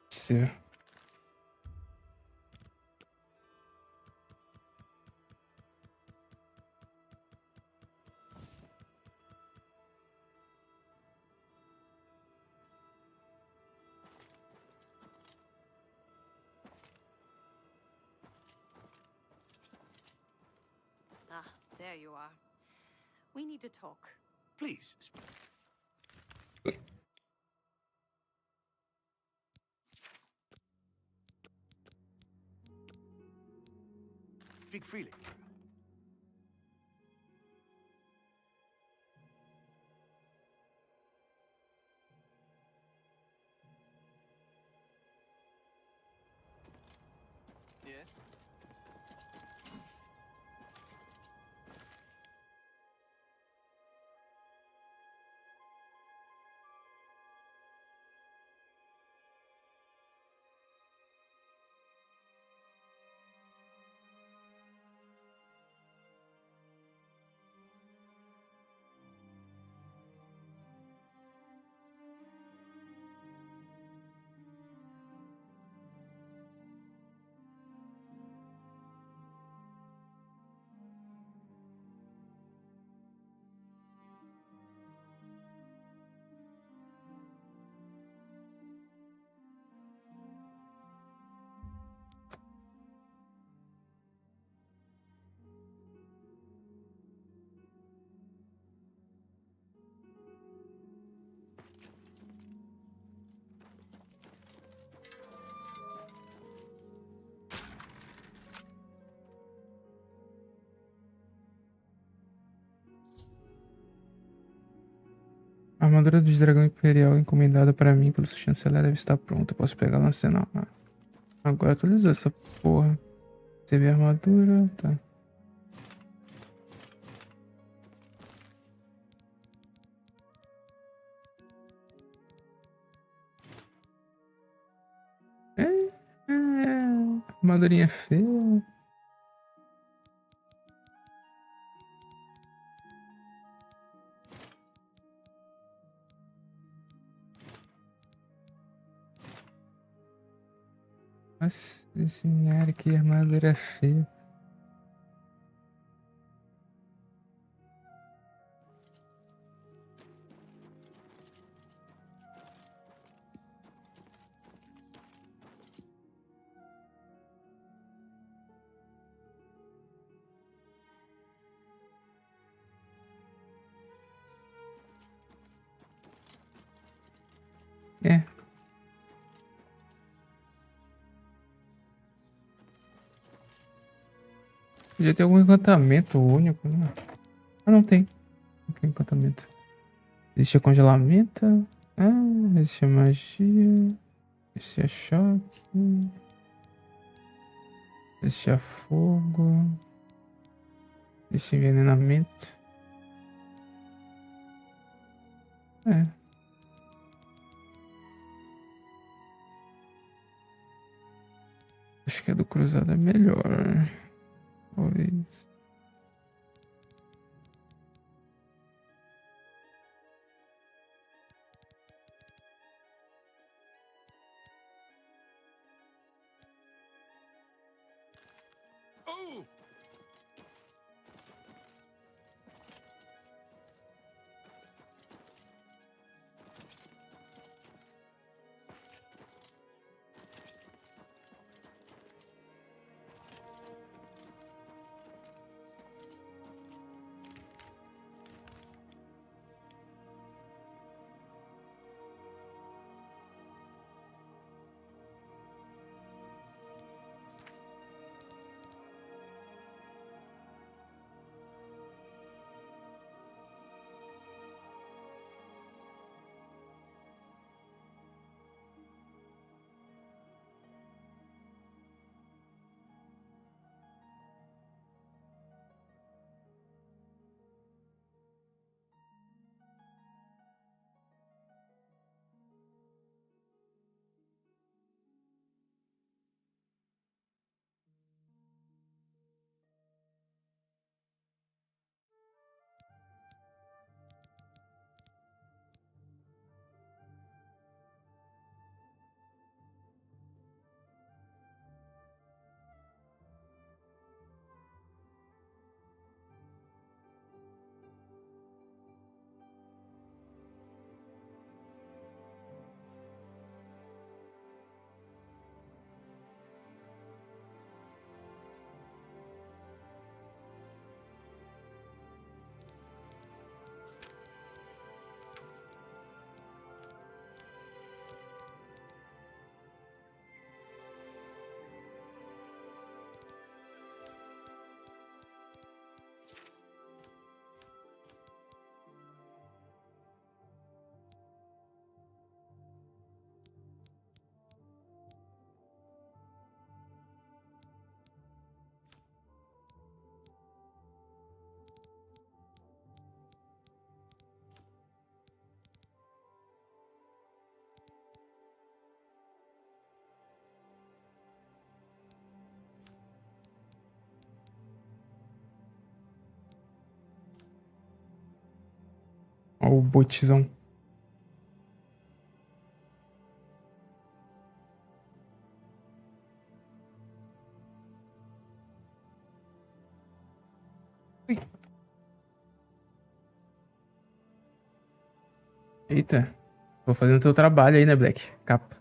Possível. Ah, there you are. We need to talk. Please. Speak freely. Yes. armadura de dragão imperial encomendada para mim pelo chanceler deve estar pronta. Eu posso pegar no arsenal. Ah, agora atualizou essa porra. Receber armadura, tá. Armadurinha feia. Nossa senhora, que armadura feia. É. Podia ter algum encantamento único, né? Ah, não tem. Não tem encantamento. Existe congelamento. Ah, existe magia. Existe choque. Existe fogo. Existe envenenamento. É. Acho que a do cruzado é melhor. Talvez. Oh! Ó, o botizão. Ui. Eita. Tô fazendo teu trabalho aí, né, Black? Capa.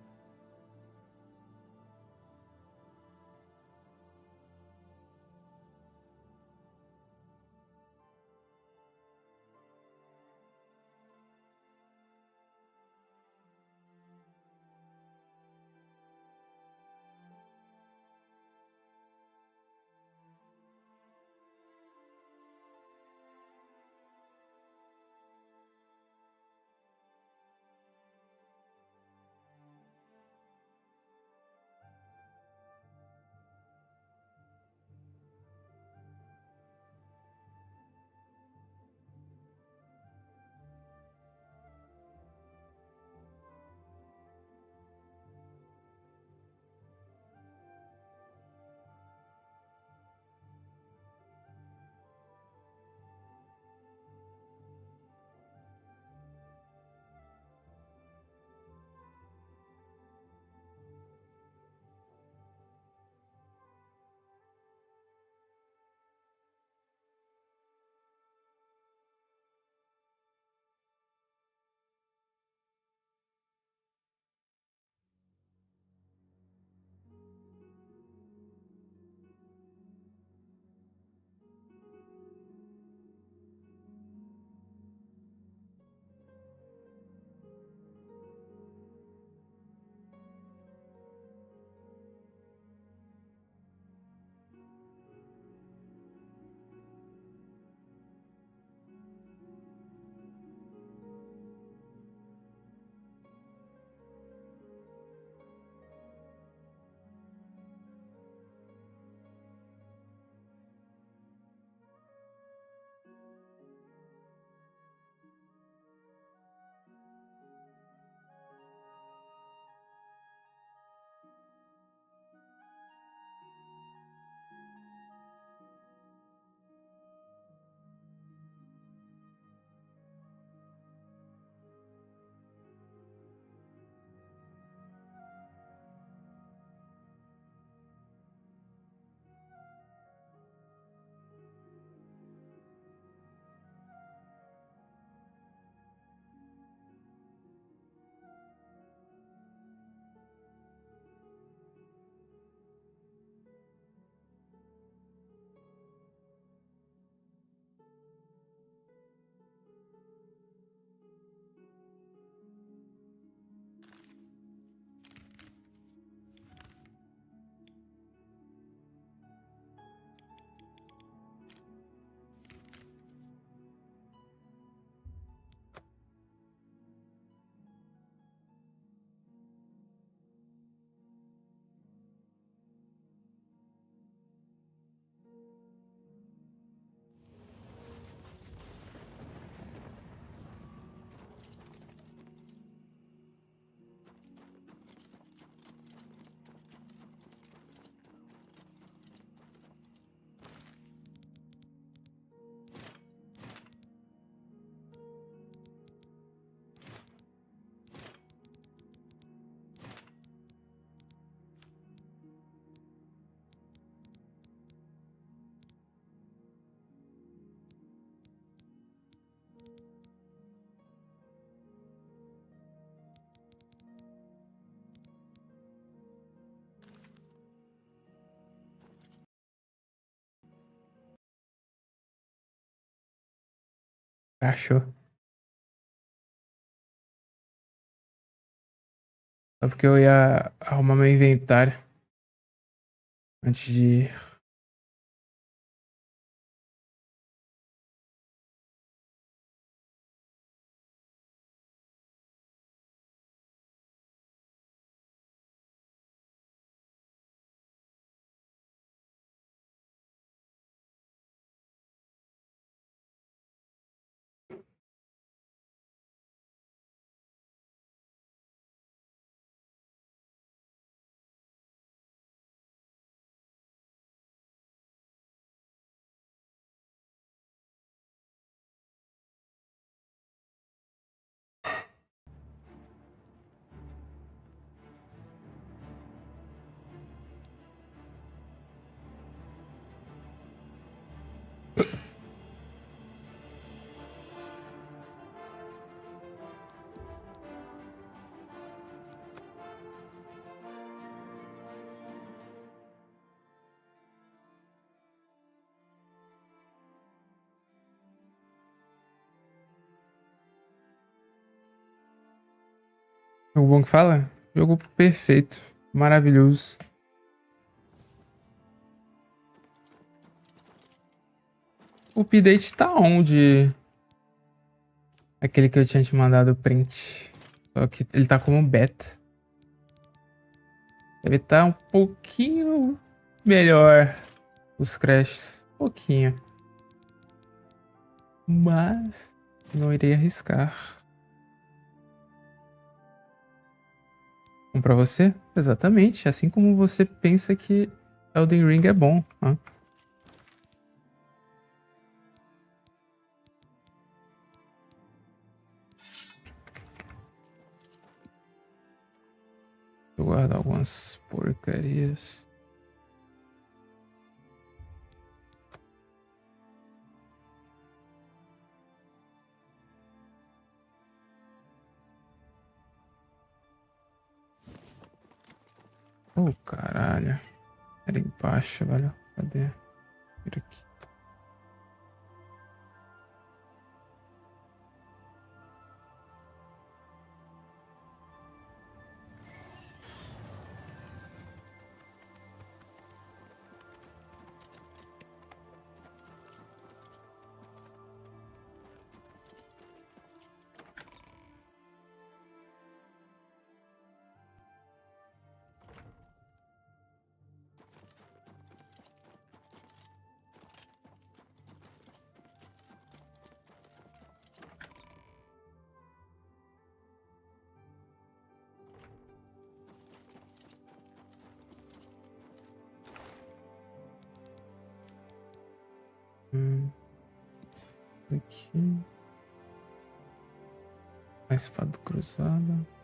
Achou. Só porque eu ia arrumar meu inventário antes de ir. Jogo bom que fala? Jogo perfeito. Maravilhoso. O update tá onde? Aquele que eu tinha te mandado o print. Só que ele tá como beta. Deve estar um pouquinho melhor os crashes. Um pouquinho. Mas não irei arriscar. Um pra você? Exatamente. Assim como você pensa que Elden Ring é bom. Hã? Vou guardar algumas porcarias. Oh, caralho. Era embaixo, velho. Cadê? Vira aqui. Aqui. A espada cruzada.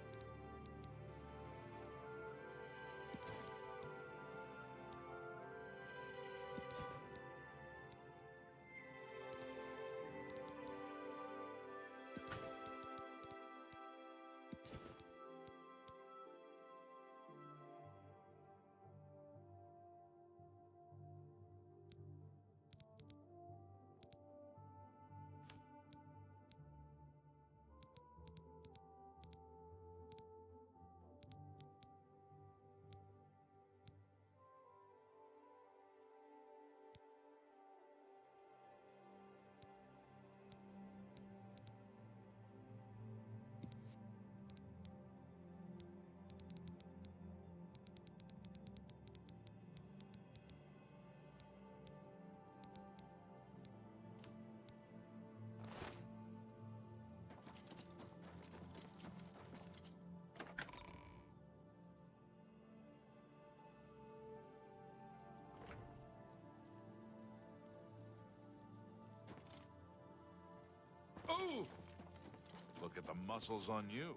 Oh! Look at the muscles on you.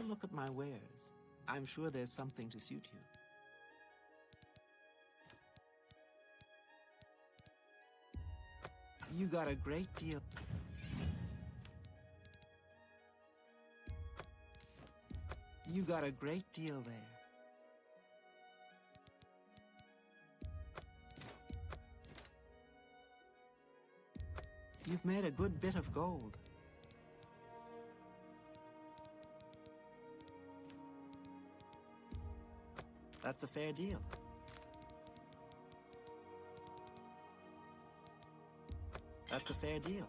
look at my wares. I'm sure there's something to suit you. You got a great deal. You got a great deal there. You've made a good bit of gold. That's a fair deal. That's a fair deal.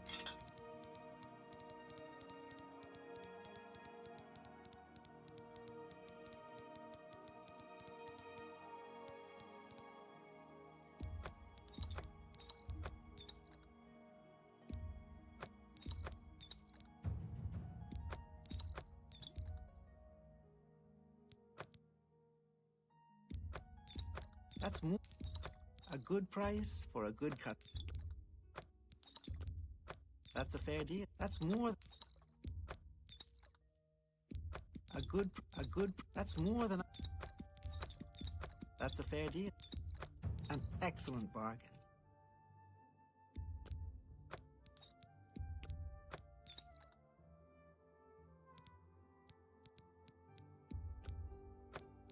That's more. A good price for a good cut. That's a fair deal. That's more. That's more than. That's a fair deal. An excellent bargain.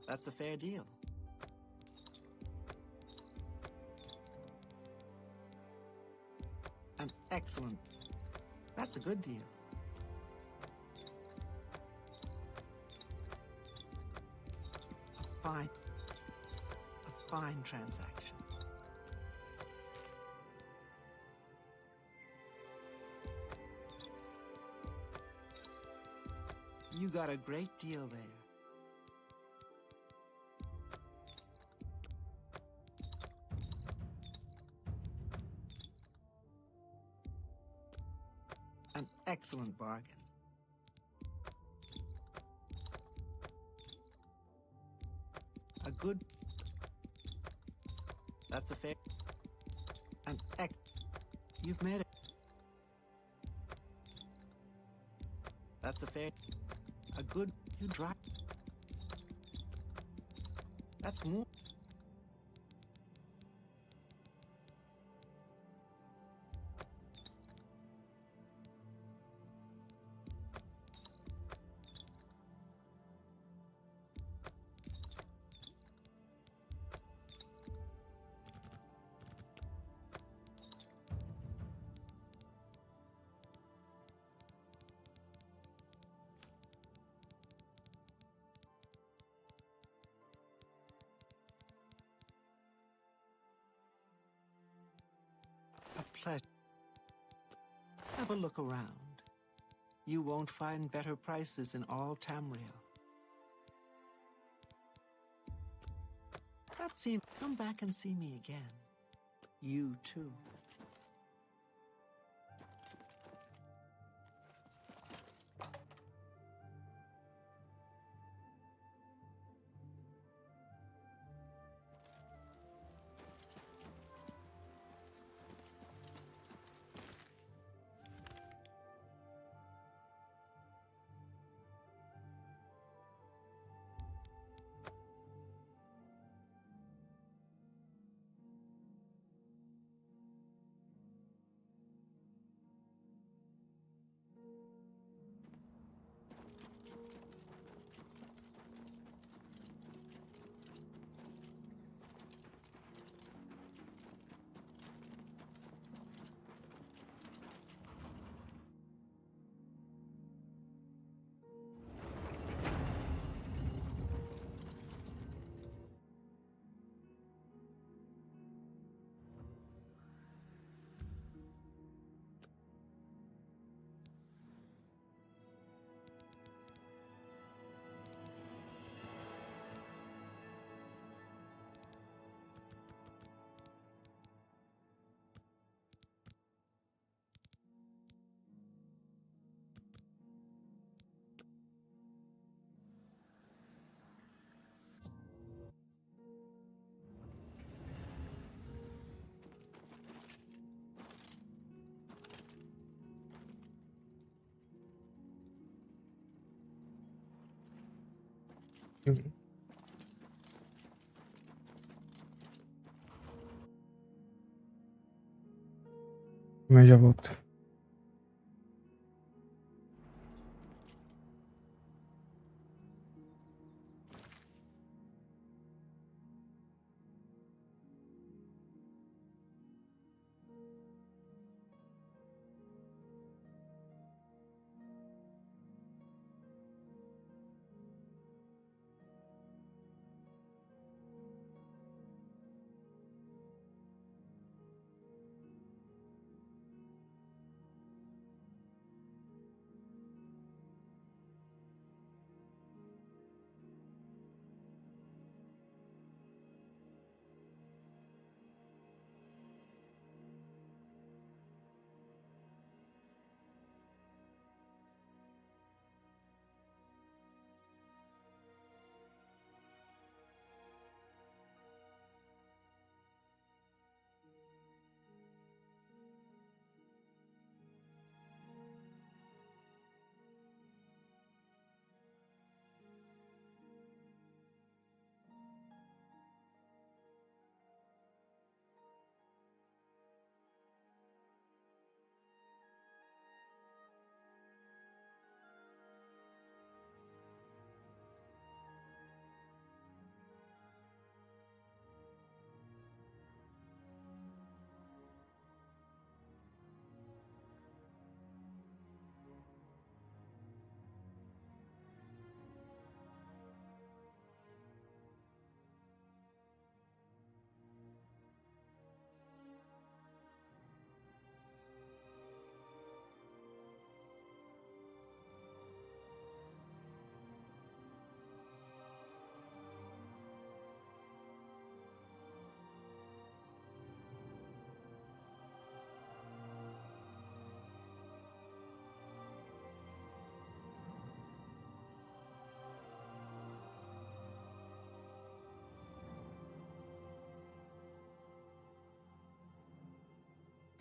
That's a fair deal. An excellent. That's a good deal. A fine transaction. You got a great deal there. An excellent bargain. A good. That's a fair. An ex. You've made it. That's a fair. A good. You drive. That's more. A pleasure. Have a look around. You won't find better prices in all Tamriel. That seems. Come back and see me again. You too. Mas já volto.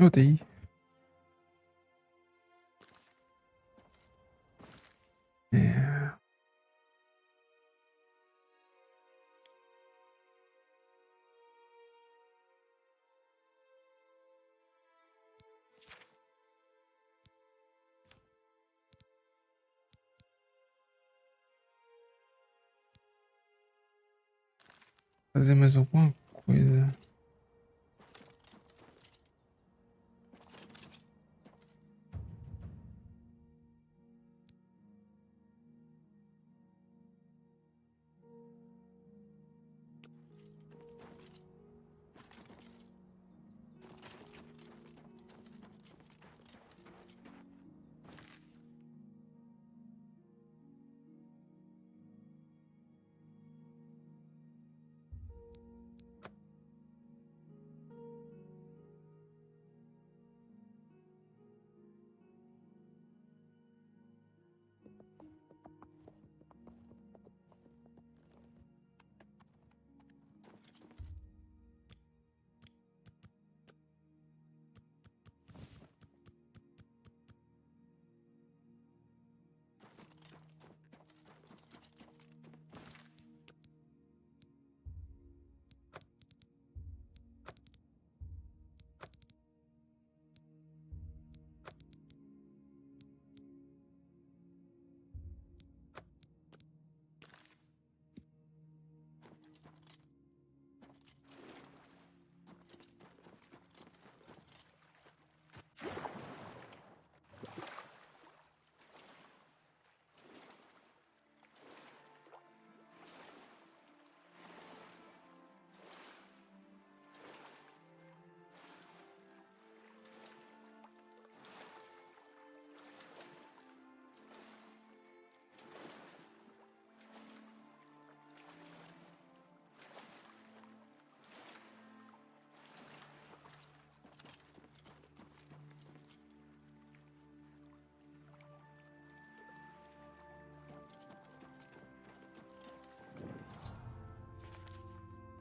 Voltei. É. Fazer mais alguma coisa.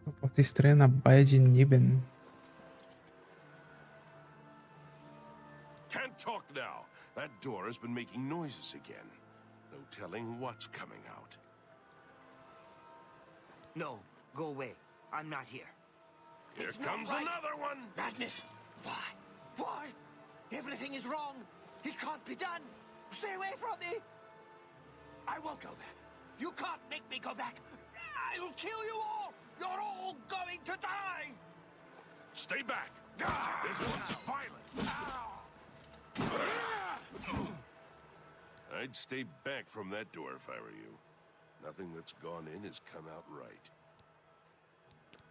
A porta estranha na baía de Niben. Can't talk now. That door has been making noises again. No telling what's coming out. No, go away. I'm not here. Here It's comes not right. another one! Madness! Why? Why? Everything is wrong! It can't be done! Stay away from me! I won't go there. You can't make me go back! I'll kill you all! You're all going to die! Stay back! This one's violent! I'd stay back from that door if I were you. Nothing that's gone in has come out right.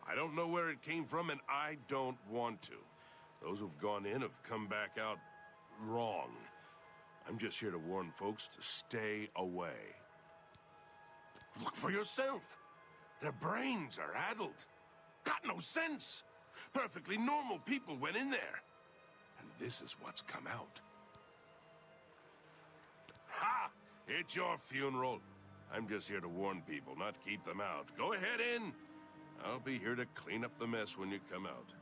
I don't know where it came from, and I don't want to. Those who've gone in have come back out wrong. I'm just here to warn folks to stay away. Look for yourself. Their brains are addled. Got no sense. Perfectly normal people went in there. And this is what's come out. Ha! It's your funeral. I'm just here to warn people, not keep them out. Go ahead in. I'll be here to clean up the mess when you come out.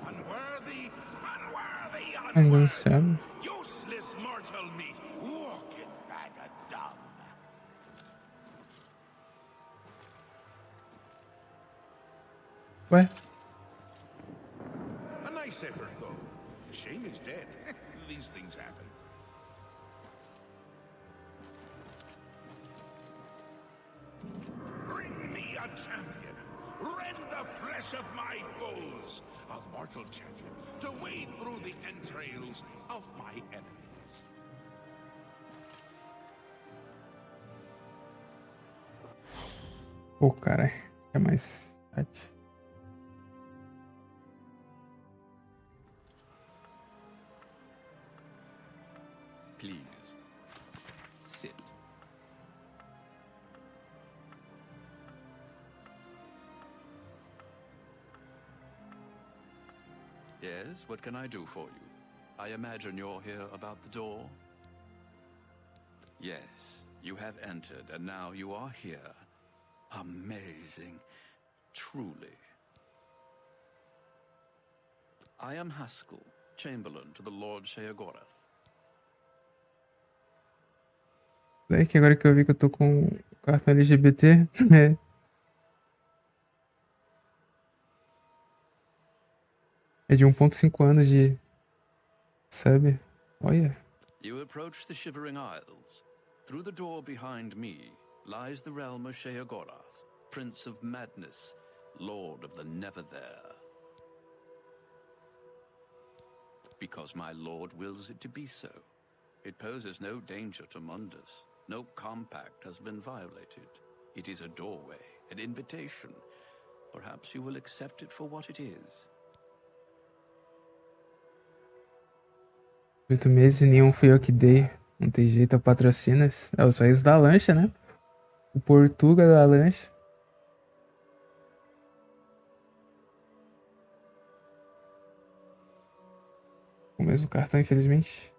Unworthy, unworthy, Ainda cego. useless mortal meat, walking bag of dung. Ué? A nice effort, though. Shame he's dead. These things happen. Bring me a champion. Rend the flesh of my foes. A mortal champion to wade through the entrails of my enemies. Pô, cara. É mais chat. Please, sit. Yes, what can I do for you? I imagine you're here about the door? Yes, you have entered, and now you are here. Amazing. Truly. I am Haskell, Chamberlain to the Lord Sheogorath. Daí que agora que eu vi que eu tô com cartão LGBT, é. É de 1.5 anos de sub. Olha. You approach the Shivering Isles. Through the door behind me lies the realm of Sheogorath, Prince of Madness, Lord of the Never There. Because my lord wills it to be so. It poses no danger to Mundus. No compact has been violated. It is a doorway, an invitation. Perhaps you will accept it for what it is. 8 meses e nenhum fui eu que dei. Não tem jeito, eu patrocino. É os velhos da lancha, né? O Portuga da lancha. O mesmo cartão, infelizmente.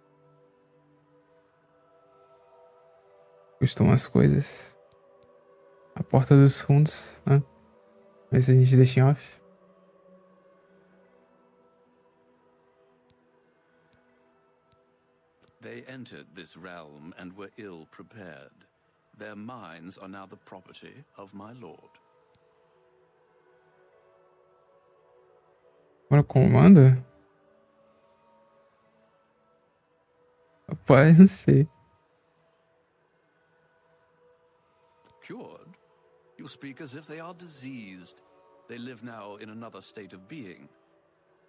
Custam as coisas. A porta dos fundos, né? Mas a gente deixa em off. They entered this realm and were ill prepared. Their minds are now the property of my lord. Agora comanda? Rapaz, não sei. Cured? You speak as if they are diseased. They live now in another state of being.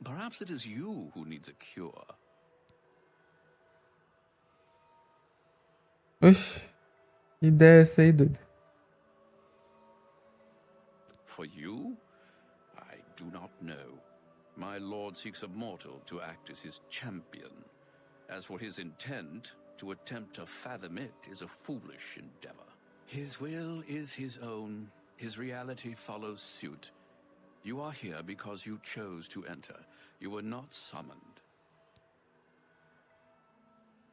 Perhaps it is you who needs a cure. Oxi, que ideia é essa aí, doido? For you? I do not know. My lord seeks a mortal to act as his champion. As for his intent, to attempt to fathom it is a foolish endeavor. His will is his own. His reality follows suit. You are here because you chose to enter. You were not summoned.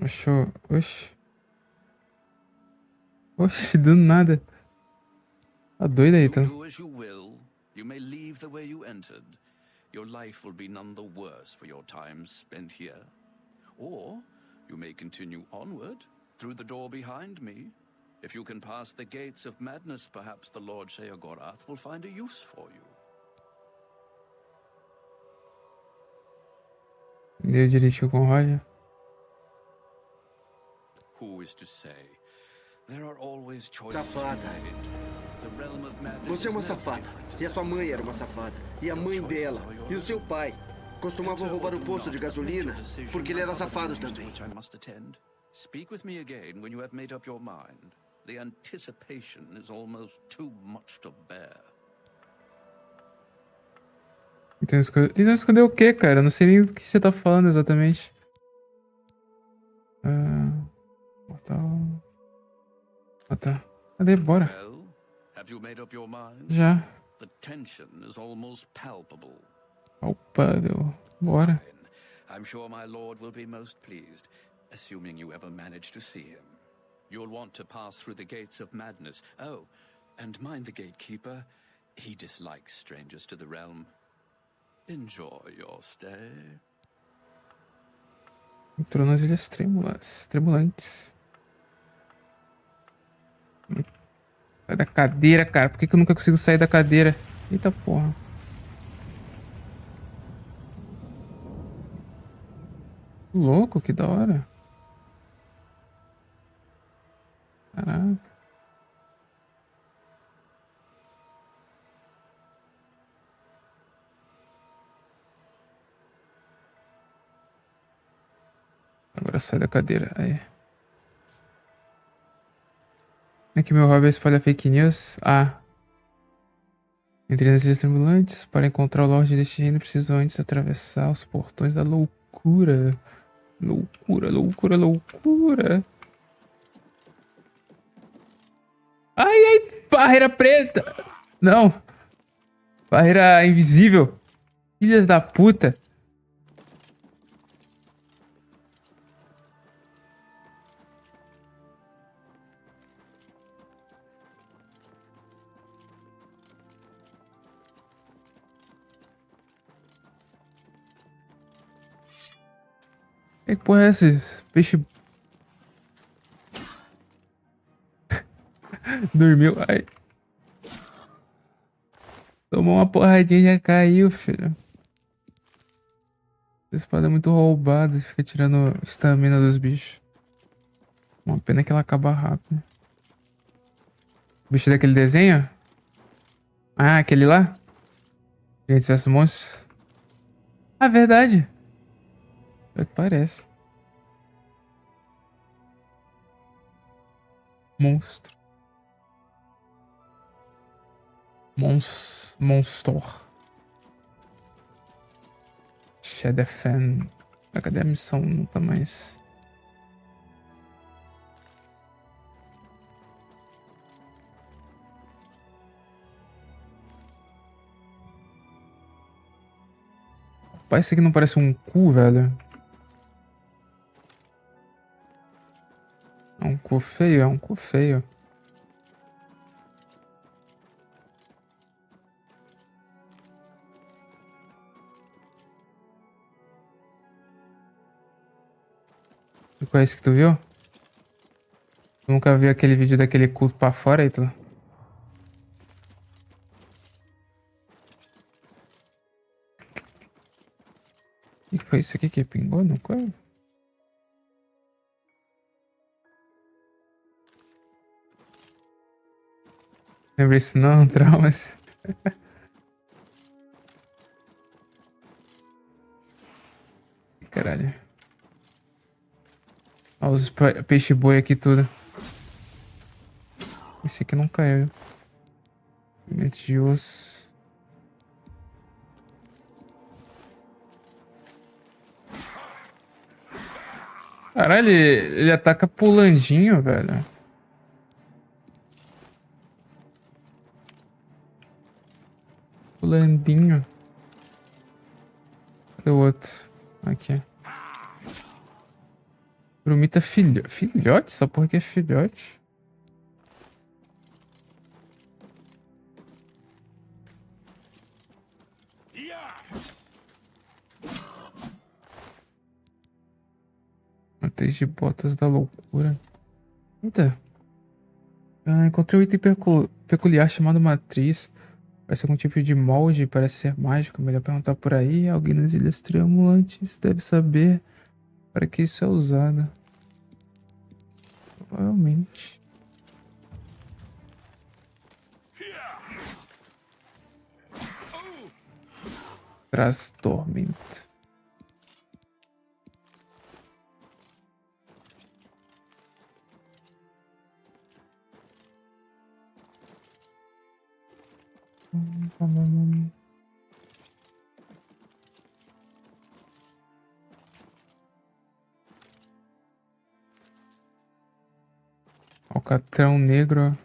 Achou. Oxi. Oxi, do nada. Tá doido aí, então. Do as you will. You may leave the way you entered. your life will be none the worse for your time spent here. Or you may continue onward through the door behind me. If you can pass the gates of madness, perhaps the Lord Sheogorath will find a use for you. Deu direitinho com o Roger. Who is to say? There are always choices Safada. to be made. The realm of madness Você é uma is no safada. different. E a sua mãe era uma safada. E a mãe dela. E o seu pai. Costumavam roubar o posto de gasolina porque ele era safado também. Which I must attend. Speak with me again when you have made up your mind. The anticipation is almost too much to bear. Então esconder o quê, cara? Eu não sei nem do que você tá falando exatamente. Mortal. Ah, tá. Cadê? Bora. Well, have you made up your mind? Já. The tension is almost palpable. Palpável. Bora. I'm sure my lord will be most pleased, assuming you ever manage to see him. You'll want to pass through the gates of madness. Oh, and mind the gatekeeper. He dislikes strangers to the realm. Enjoy your stay. Entrou nas ilhas tremulantes. Sai da cadeira, cara. Por que eu nunca consigo sair da cadeira? Eita porra. Louco, que da hora. Caraca. Agora sai da cadeira. Aí. É que meu hobby é espalhar fake news. Ah. Entrei nas ilhas tremulantes. Para encontrar o Lorde deste reino, preciso antes atravessar os portões da loucura. Loucura, loucura, loucura. Ai, ai. Barreira preta. Não. Barreira invisível. Filhas da puta. Que porra é essa? Peixe... Dormiu. Ai. Tomou uma porradinha e já caiu, filho. Essa espada é muito roubada. Fica tirando estamina dos bichos. Uma pena que ela acaba rápido. O bicho daquele desenho? Ah, aquele lá? Gente, se tivesse monstros. Ah, verdade. É o que parece. Monstro. Monstor. Shadowfan. Cadê a missão? Não tá mais. Rapaz, isso aqui não parece um cu, velho. É um cu feio, é um cu feio. Qual é esse que tu viu? Tu nunca viu aquele vídeo daquele cu pra fora, aí tu? O que foi isso aqui que pingou no corpo? Lembra isso não, traumas. Caralho. Olha os peixe-boi aqui tudo. Esse aqui não caiu. Pimenta de osso. Caralho, ele ataca pulandinho, velho. Pulandinho. Cadê o outro? Aqui. Brumita filhote? Essa porra aqui é filhote. Protege botas da loucura. Eita. Encontrei um item peculiar chamado Matriz. Parece algum tipo de molde, parece ser mágico. Melhor perguntar por aí. Alguém nas Ilhas Triamulantes deve saber para que isso é usado. Provavelmente. Traz tormento. Alcatrão negro.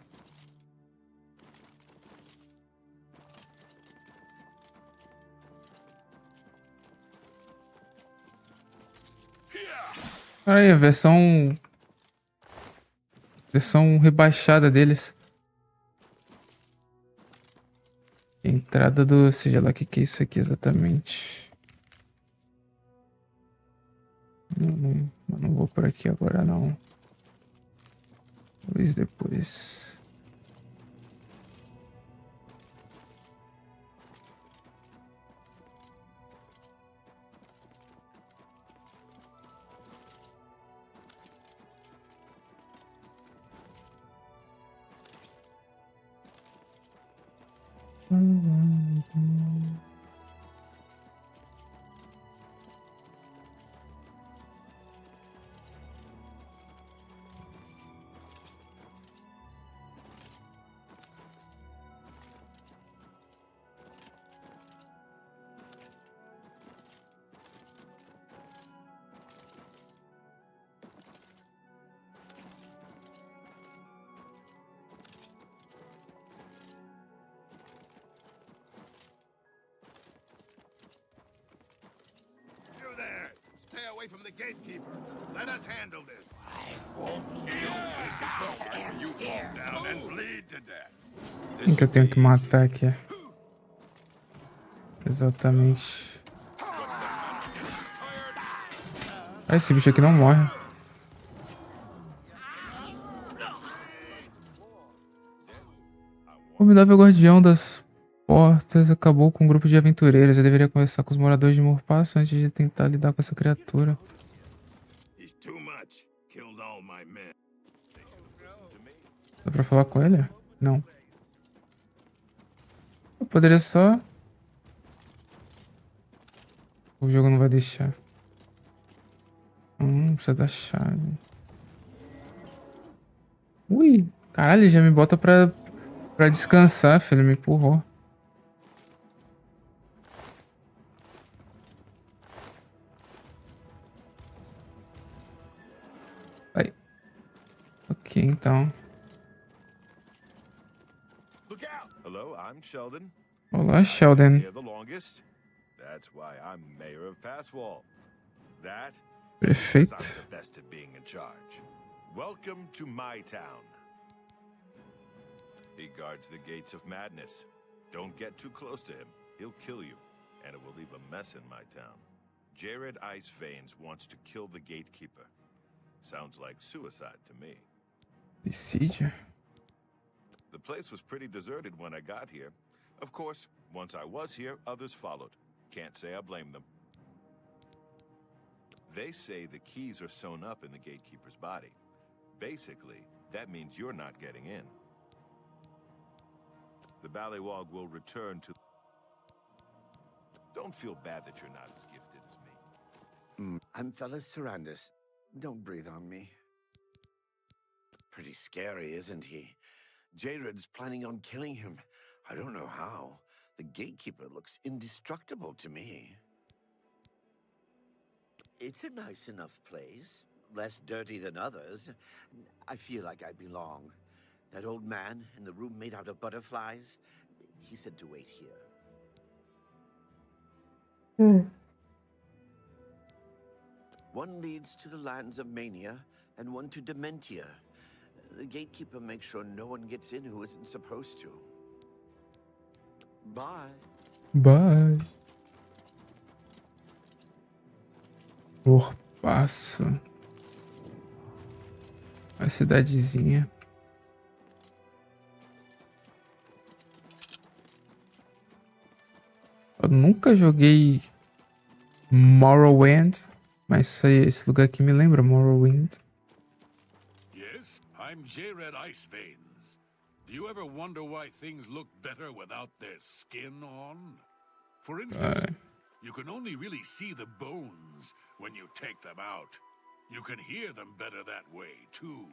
Olha aí, a versão rebaixada deles. Entrada do... Seja lá o que é isso aqui exatamente. Não vou por aqui agora não. Talvez depois. Stay away from the gatekeeper. Let us handle this. I won't this ends You here. fall down and bleed to death. Quem que eu tenho que matar aqui? Exatamente. Ah, esse bicho aqui não morre. O formidável guardião das portas acabou com um grupo de aventureiros. Eu deveria conversar com os moradores de Morpasso antes de tentar lidar com essa criatura. Dá pra falar com ele? Não. Eu poderia só... O jogo não vai deixar. Precisa da chave. Ui. Caralho, ele já me bota pra descansar, filho. Me empurrou. Vai. Ok, então. Hello, I'm Sheldon. Olá, Sheldon. Here the longest. That's why I'm mayor of Passwall. That Perfeito. is I'm the best at being in charge. Welcome to my town. He guards the gates of madness. Don't get too close to him. He'll kill you, and it will leave a mess in my town. Jared Ice Veins wants to kill the gatekeeper. Sounds like suicide to me. Suicídio? The place was pretty deserted when I got here. Of course, once I was here, others followed. Can't say I blame them. They say the keys are sewn up in the gatekeeper's body. Basically, that means you're not getting in. The Ballywog will return to... Don't feel bad that you're not as gifted as me. I'm Fellas Sarandis. Don't breathe on me. Pretty scary, isn't he? Jared's planning on killing him. I don't know how. The gatekeeper looks indestructible to me. It's a nice enough place. Less dirty than others. I feel like I belong. That old man in the room made out of butterflies, he said to wait here. One leads to the lands of Mania, and one to Dementia. The gatekeeper makes sure no one gets in who isn't supposed to. Bye. Bye. Morpasso. A cidadezinha. Eu nunca joguei Morrowind, mas esse lugar aqui me lembra Morrowind. Yes, I'm J-Red Iceveins. Do you ever wonder why things look better without their skin on? For instance, you can only really see the bones when you take them out. You can hear them better that way, too.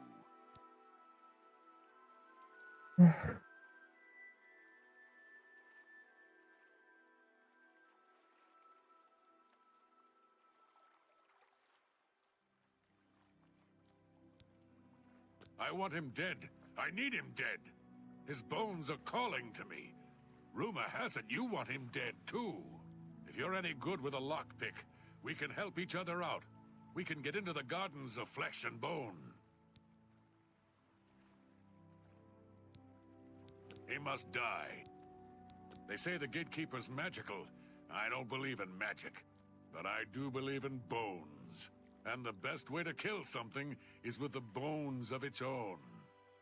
I want him dead. I need him dead. His bones are calling to me. Rumor has it you want him dead, too. If you're any good with a lockpick, we can help each other out. We can get into the gardens of flesh and bone. He must die. They say the gatekeeper's magical. I don't believe in magic, but I do believe in bones. And the best way to kill something is with the bones of its own.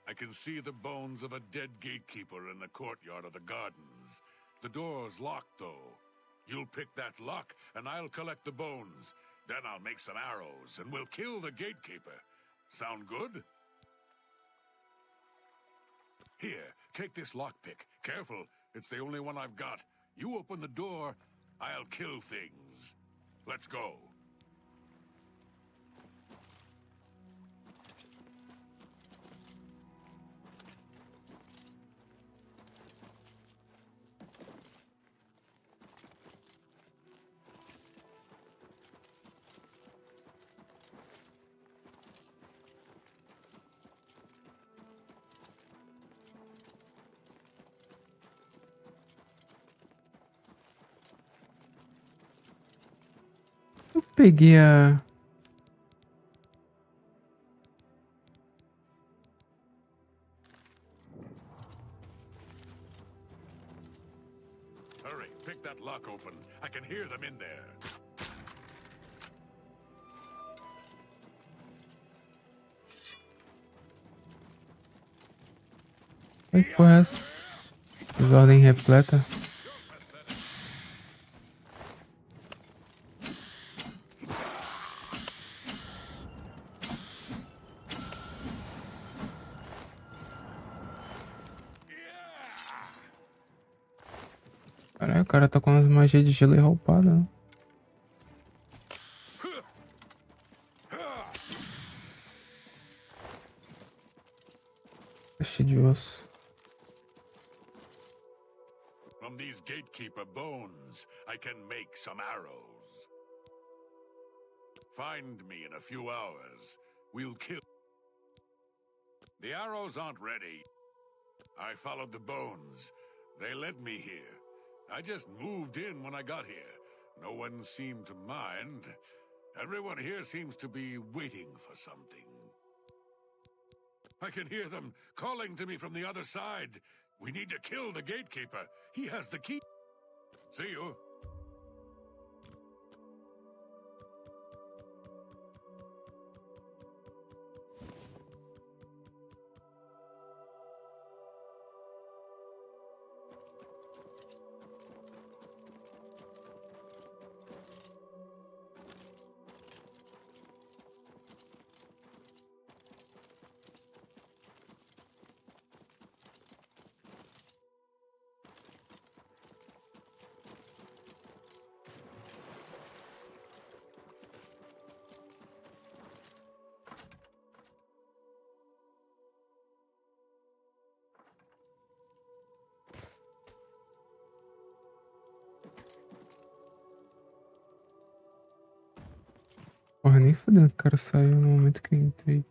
I can see the bones of a dead gatekeeper in the courtyard of the gardens. The door's locked, though. You'll pick that lock, and I'll collect the bones. Then I'll make some arrows, and we'll kill the gatekeeper. Sound good? Here, take this lockpick. Careful, it's the only one I've got. You open the door, I'll kill things. Let's go. Eu peguei a... Hurry, pick that lock open. I can hear them in there. Que porra é essa? Desordem repleta. Caralho, o cara tá com umas magias de gelo e roupada, né? Cheio de osso. From these gatekeeper bones, I can make some arrows. Find me in a few hours. We'll kill. The arrows aren't ready. I followed the bones. They led me here. I just moved in when I got here. No one seemed to mind. Everyone here seems to be waiting for something. I can hear them calling to me from the other side. We need to kill the gatekeeper. He has the key. See you. Porra, nem fudendo, o cara saiu no momento que eu entrei.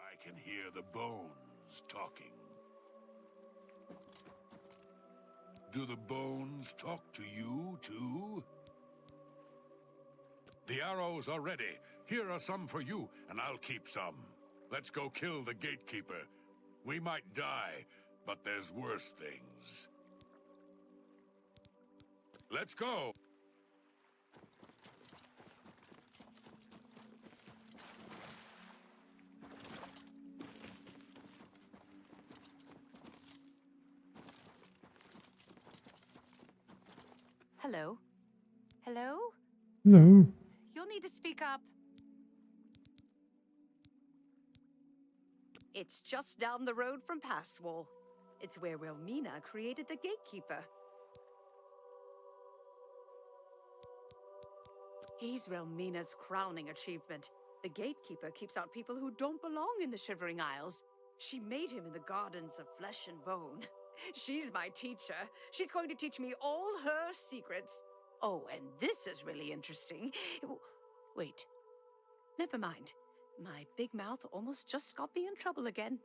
I can hear the bones talking. Do the bones talk to you, too? The arrows are ready. Here are some for you, and I'll keep some. Let's go kill the gatekeeper. We might die, but there's worse things. Let's go! Hello? Hello? No. You'll need to speak up. It's just down the road from Passwall. It's where Wilmina created the Gatekeeper. He's Relmina's crowning achievement. The Gatekeeper keeps out people who don't belong in the Shivering Isles. She made him in the Gardens of Flesh and Bone. She's my teacher. She's going to teach me all her secrets. Oh, and this is really interesting. Wait. Never mind. My big mouth almost just got me in trouble again.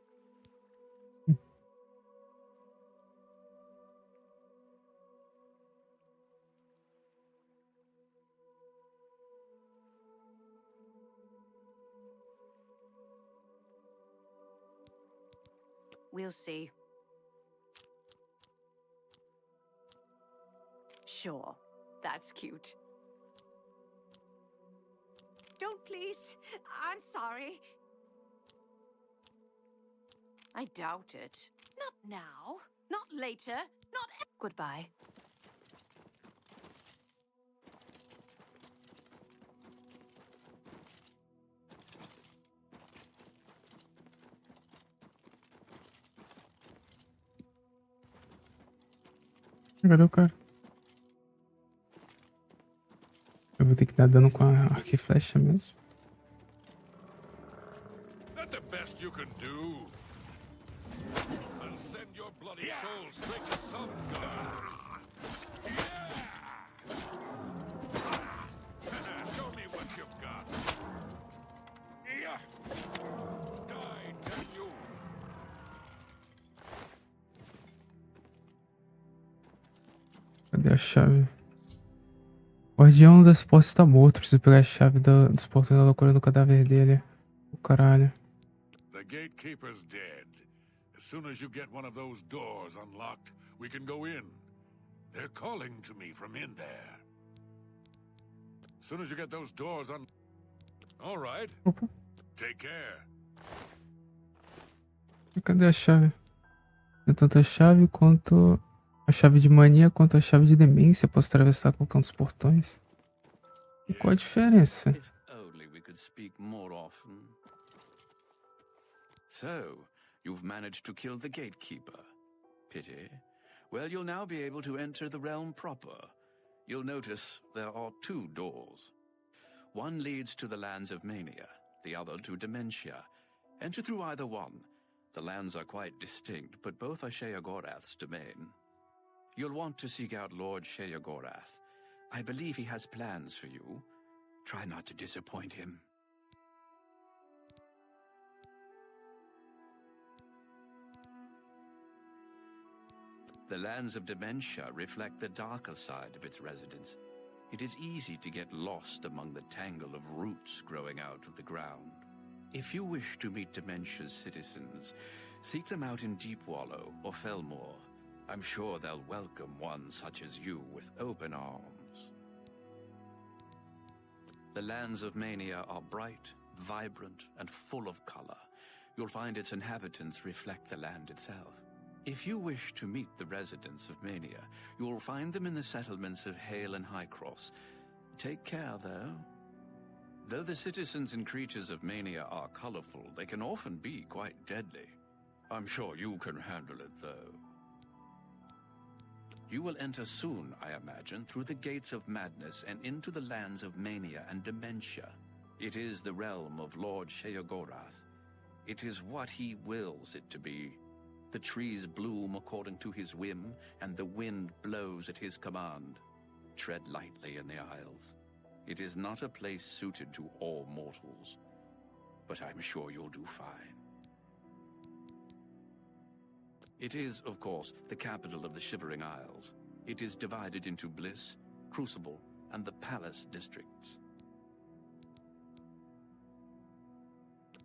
We'll see. Sure, that's cute. Don't please. I'm sorry. I doubt it. Not now. Not later. Not goodbye. Cadê o cara? Eu vou ter que dar dano com a arco e flecha mesmo. That's the best you can do. I'll send your bloody soul straight to some god. Show me what you've got. Die, damn you. Cadê a chave? O guardião das portas está morto. Preciso pegar a chave dos portos da loucura do cadáver dele. O caralho. The gatekeeper's dead. As soon as you get one of those doors unlocked, we can go in. They're calling to me from in there. As soon as you get those doors All right. Opa. Take care. E cadê a chave? Tem tanto a chave quanto a chave de mania, quanto a chave de demência. Posso atravessar qualquer um dos portões. E qual a diferença? If only we could speak more often. So, you've managed to kill the Gatekeeper. Pity. Well, you'll now be able to enter the realm proper. You'll notice there are 2 doors. One leads to the lands of Mania, the other to Dementia. Enter through either one. The lands are quite distinct, but both are Sheogorath's domain. You'll want to seek out Lord Sheogorath. I believe he has plans for you. Try not to disappoint him. The lands of Dementia reflect the darker side of its residents. It is easy to get lost among the tangle of roots growing out of the ground. If you wish to meet Dementia's citizens, seek them out in Deepwallow or Felmore. I'm sure they'll welcome one such as you with open arms. The lands of Mania are bright, vibrant, and full of color. You'll find its inhabitants reflect the land itself. If you wish to meet the residents of Mania, you'll find them in the settlements of Hale and Highcross. Take care, though. Though the citizens and creatures of Mania are colorful, they can often be quite deadly. I'm sure you can handle it, though. You will enter soon, I imagine, through the gates of madness and into the lands of Mania and Dementia. It is the realm of Lord Sheogorath. It is what he wills it to be. The trees bloom according to his whim, and the wind blows at his command. Tread lightly in the Isles. It is not a place suited to all mortals, but I'm sure you'll do fine. It is, of course, the capital of the Shivering Isles. It is divided into Bliss, Crucible, and the Palace districts.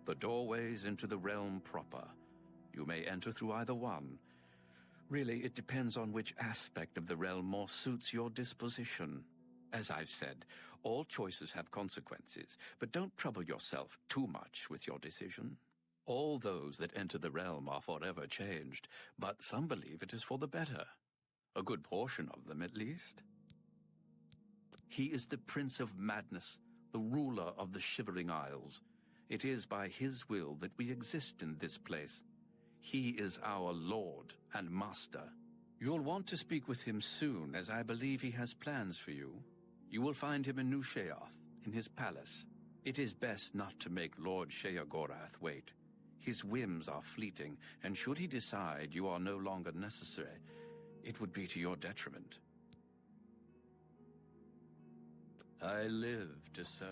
The doorways into the realm proper. You may enter through either one. Really, it depends on which aspect of the realm more suits your disposition. As I've said, all choices have consequences, but don't trouble yourself too much with your decision. All those that enter the realm are forever changed, but some believe it is for the better. A good portion of them, at least. He is the Prince of Madness, the ruler of the Shivering Isles. It is by his will that we exist in this place. He is our Lord and Master. You'll want to speak with him soon, as I believe he has plans for you. You will find him in New Sheoth, in his palace. It is best not to make Lord Sheogorath wait. His whims are fleeting, and should he decide you are no longer necessary, it would be to your detriment. I live to serve.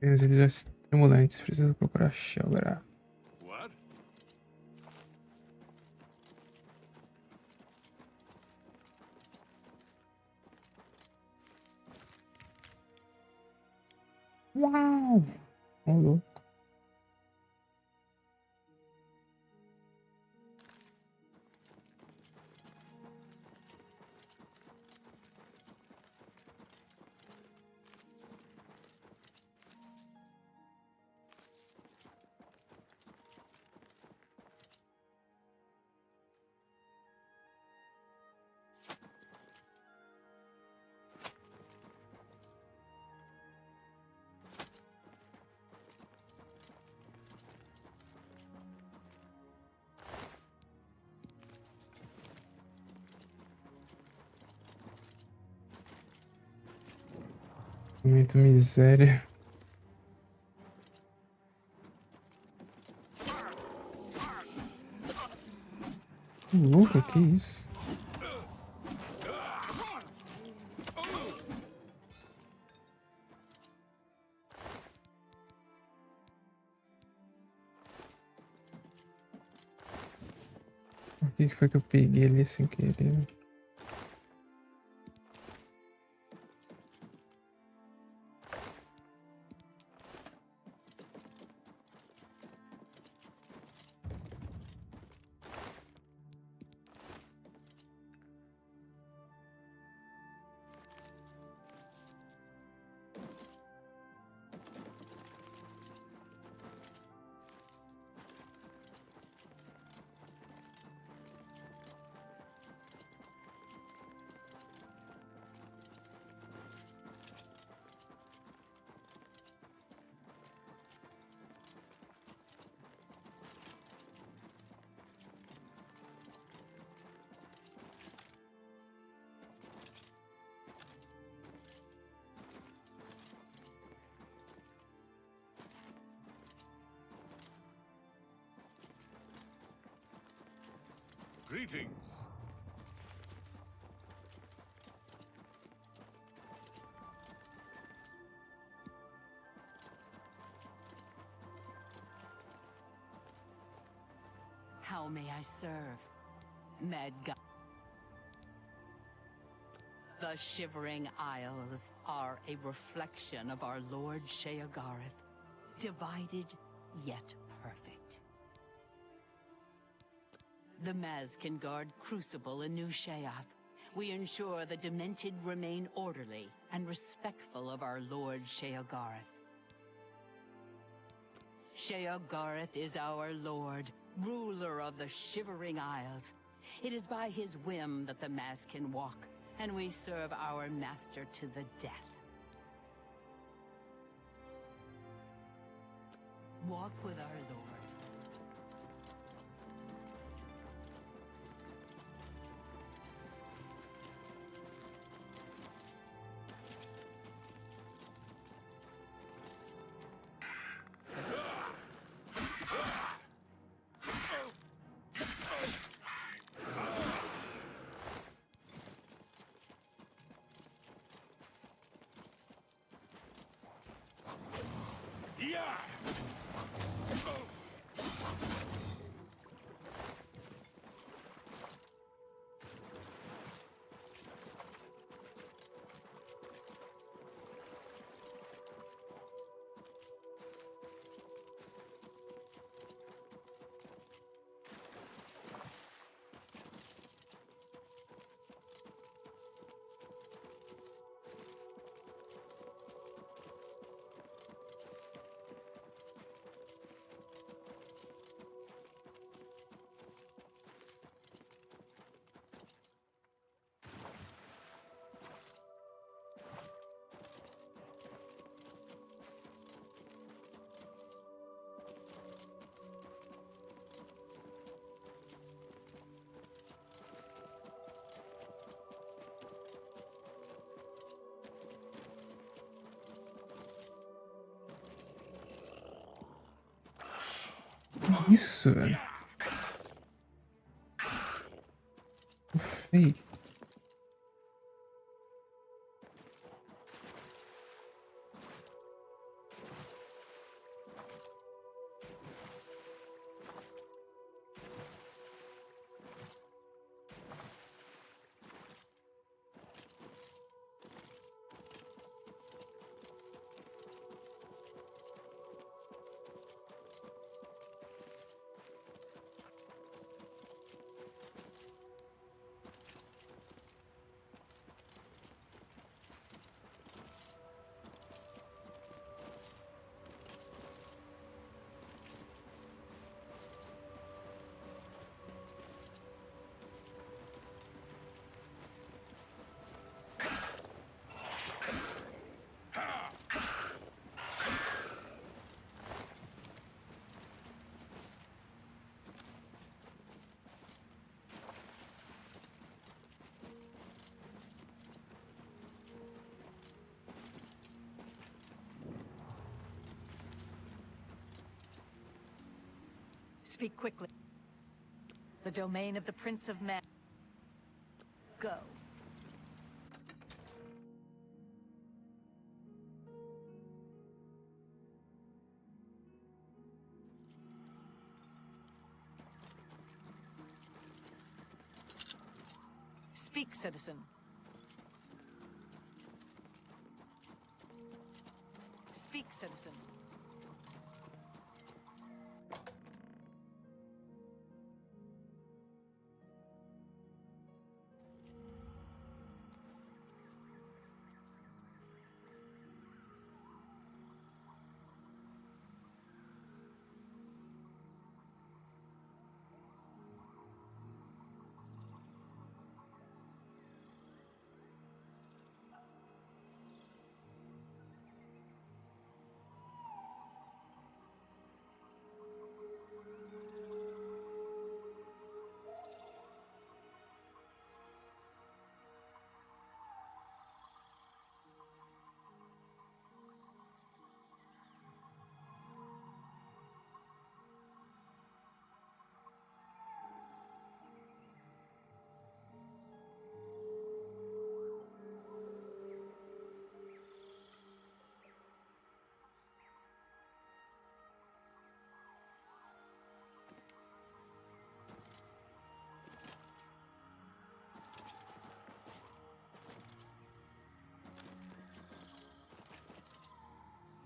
As ilhas estimulantes, precisa procurar Shelgar. What? Uau! Ô, louco. Muito miséria. Louco, que isso? O que foi que eu peguei ali sem querer? Greetings. How may I serve? Mad God. The Shivering Isles are a reflection of our Lord Sheogorath, divided yet perfect. The Maz can guard Crucible in New Sheoth. We ensure the Demented remain orderly and respectful of our Lord Sheogorath. Sheogorath is our Lord, ruler of the Shivering Isles. It is by his whim that the Maz can walk, and we serve our master to the death. Walk with our Lord. Isso, velho. Feio. Speak quickly. The domain of the Prince of Men. Go. Speak, citizen. Speak, citizen.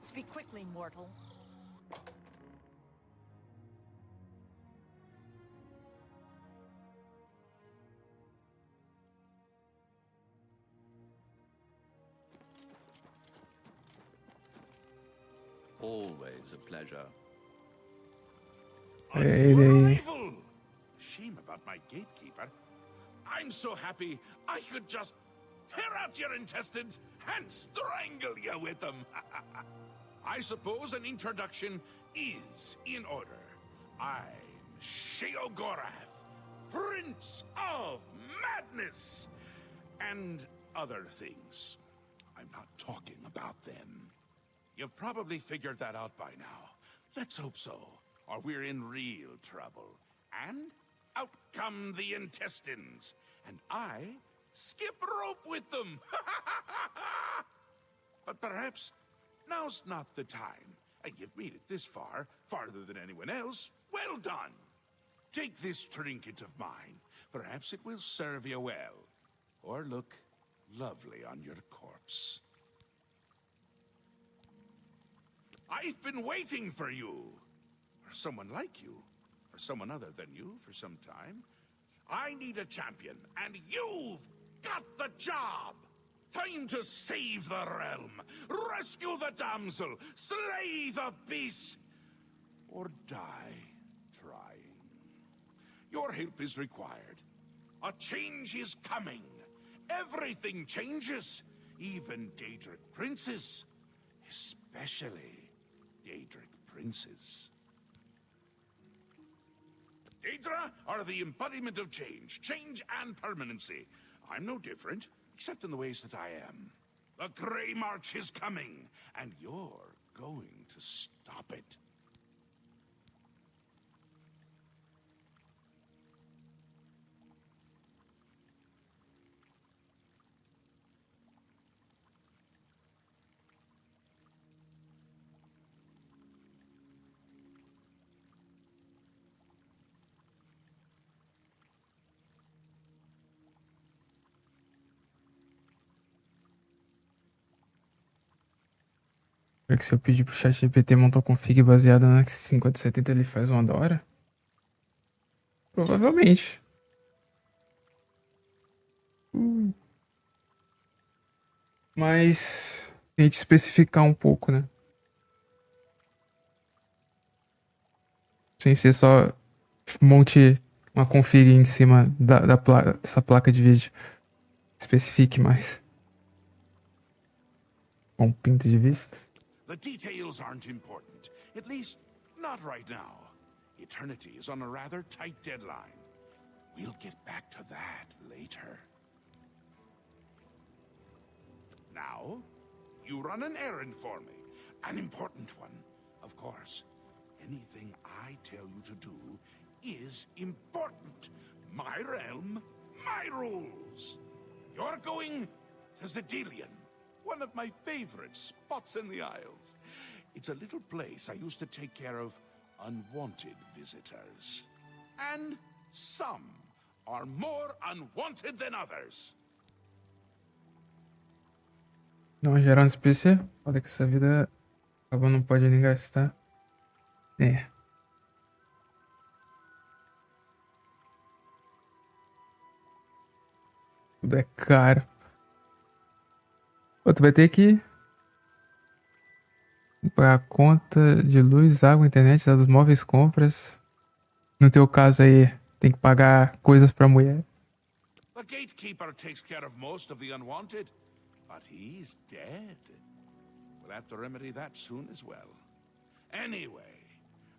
Speak quickly, mortal. Always a pleasure. Hey, Arrival! Shame about my gatekeeper. I'm so happy I could just tear out your intestines and strangle you with them. I suppose an introduction is in order. I'm Sheogorath, Prince of Madness, and other things. I'm not talking about them. You've probably figured that out by now. Let's hope so, or we're in real trouble. And out come the intestines, and I skip rope with them. But perhaps now's not the time. You've made it this far, farther than anyone else. Well done. Take this trinket of mine. Perhaps it will serve you well, or look lovely on your corpse. I've been waiting for you, or someone like you, or someone other than you for some time. I need a champion, and you've got the job! Time to save the realm, rescue the damsel, slay the beast, or die trying. Your help is required. A change is coming. Everything changes, even Daedric princes, especially Daedric princes. Daedra are the embodiment of change and permanency. I'm no different, except in the ways that I am. The Grey March is coming, and you're going to stop it. Será que se eu pedir pro ChatGPT montar uma config baseada na 5070 ele faz uma da hora? Provavelmente. Mas a gente especificar um pouco, né? Sem ser só monte uma config em cima dessa placa de vídeo. Especifique mais. Com pinto de vista. The details aren't important. At least, not right now. Eternity is on a rather tight deadline. We'll get back to that later. Now, you run an errand for me. An important one, of course. Anything I tell you to do is important. My realm, my rules. You're going to Zedilian, one of my favorite spots in the Isles. It's a little place I used to take care of unwanted visitors. And some are more unwanted than others. Não gerar um SPC? Olha que essa vida acabou, não pode nem gastar. É. Tudo é caro. Pô, tu vai ter que pagar a conta de luz, água, internet, dados móveis, compras. No teu caso aí, tem que pagar coisas pra mulher. The gatekeeper takes care of most of the unwanted, but he's dead. We'll have to remedy that soon as well. Anyway,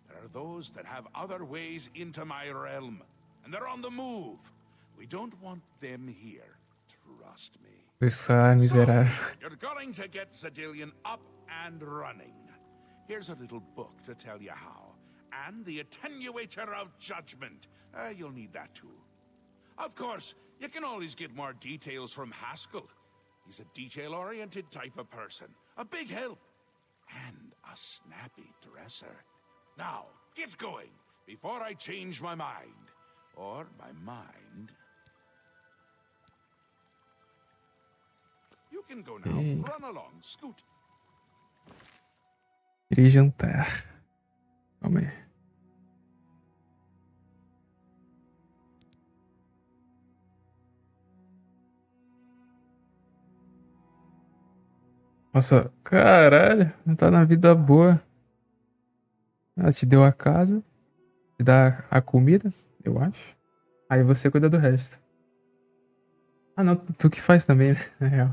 there are those that have other ways into my realm, and they're on the move. We don't want them here. Trust me. Essa miserável. You're going to get Zedilian up and running. Here's a little book to tell you how. And the Attenuator of Judgment. You'll need that too. Of course, you can always get more details from Haskell. He's a detail-oriented type of person. A big help. And a snappy dresser. Now, get going, before I change my mind. Or my mind. You can go now. Run along, scoot. Queria jantar. Calma aí. Nossa, caralho, não tá na vida boa. Ela te deu a casa, te dá a comida, eu acho. Aí você cuida do resto. Ah não, tu que faz também, né? Na real.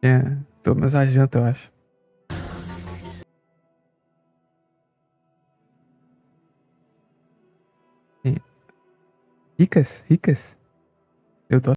É, pelo menos a janta, eu acho. Ricas? Ricas?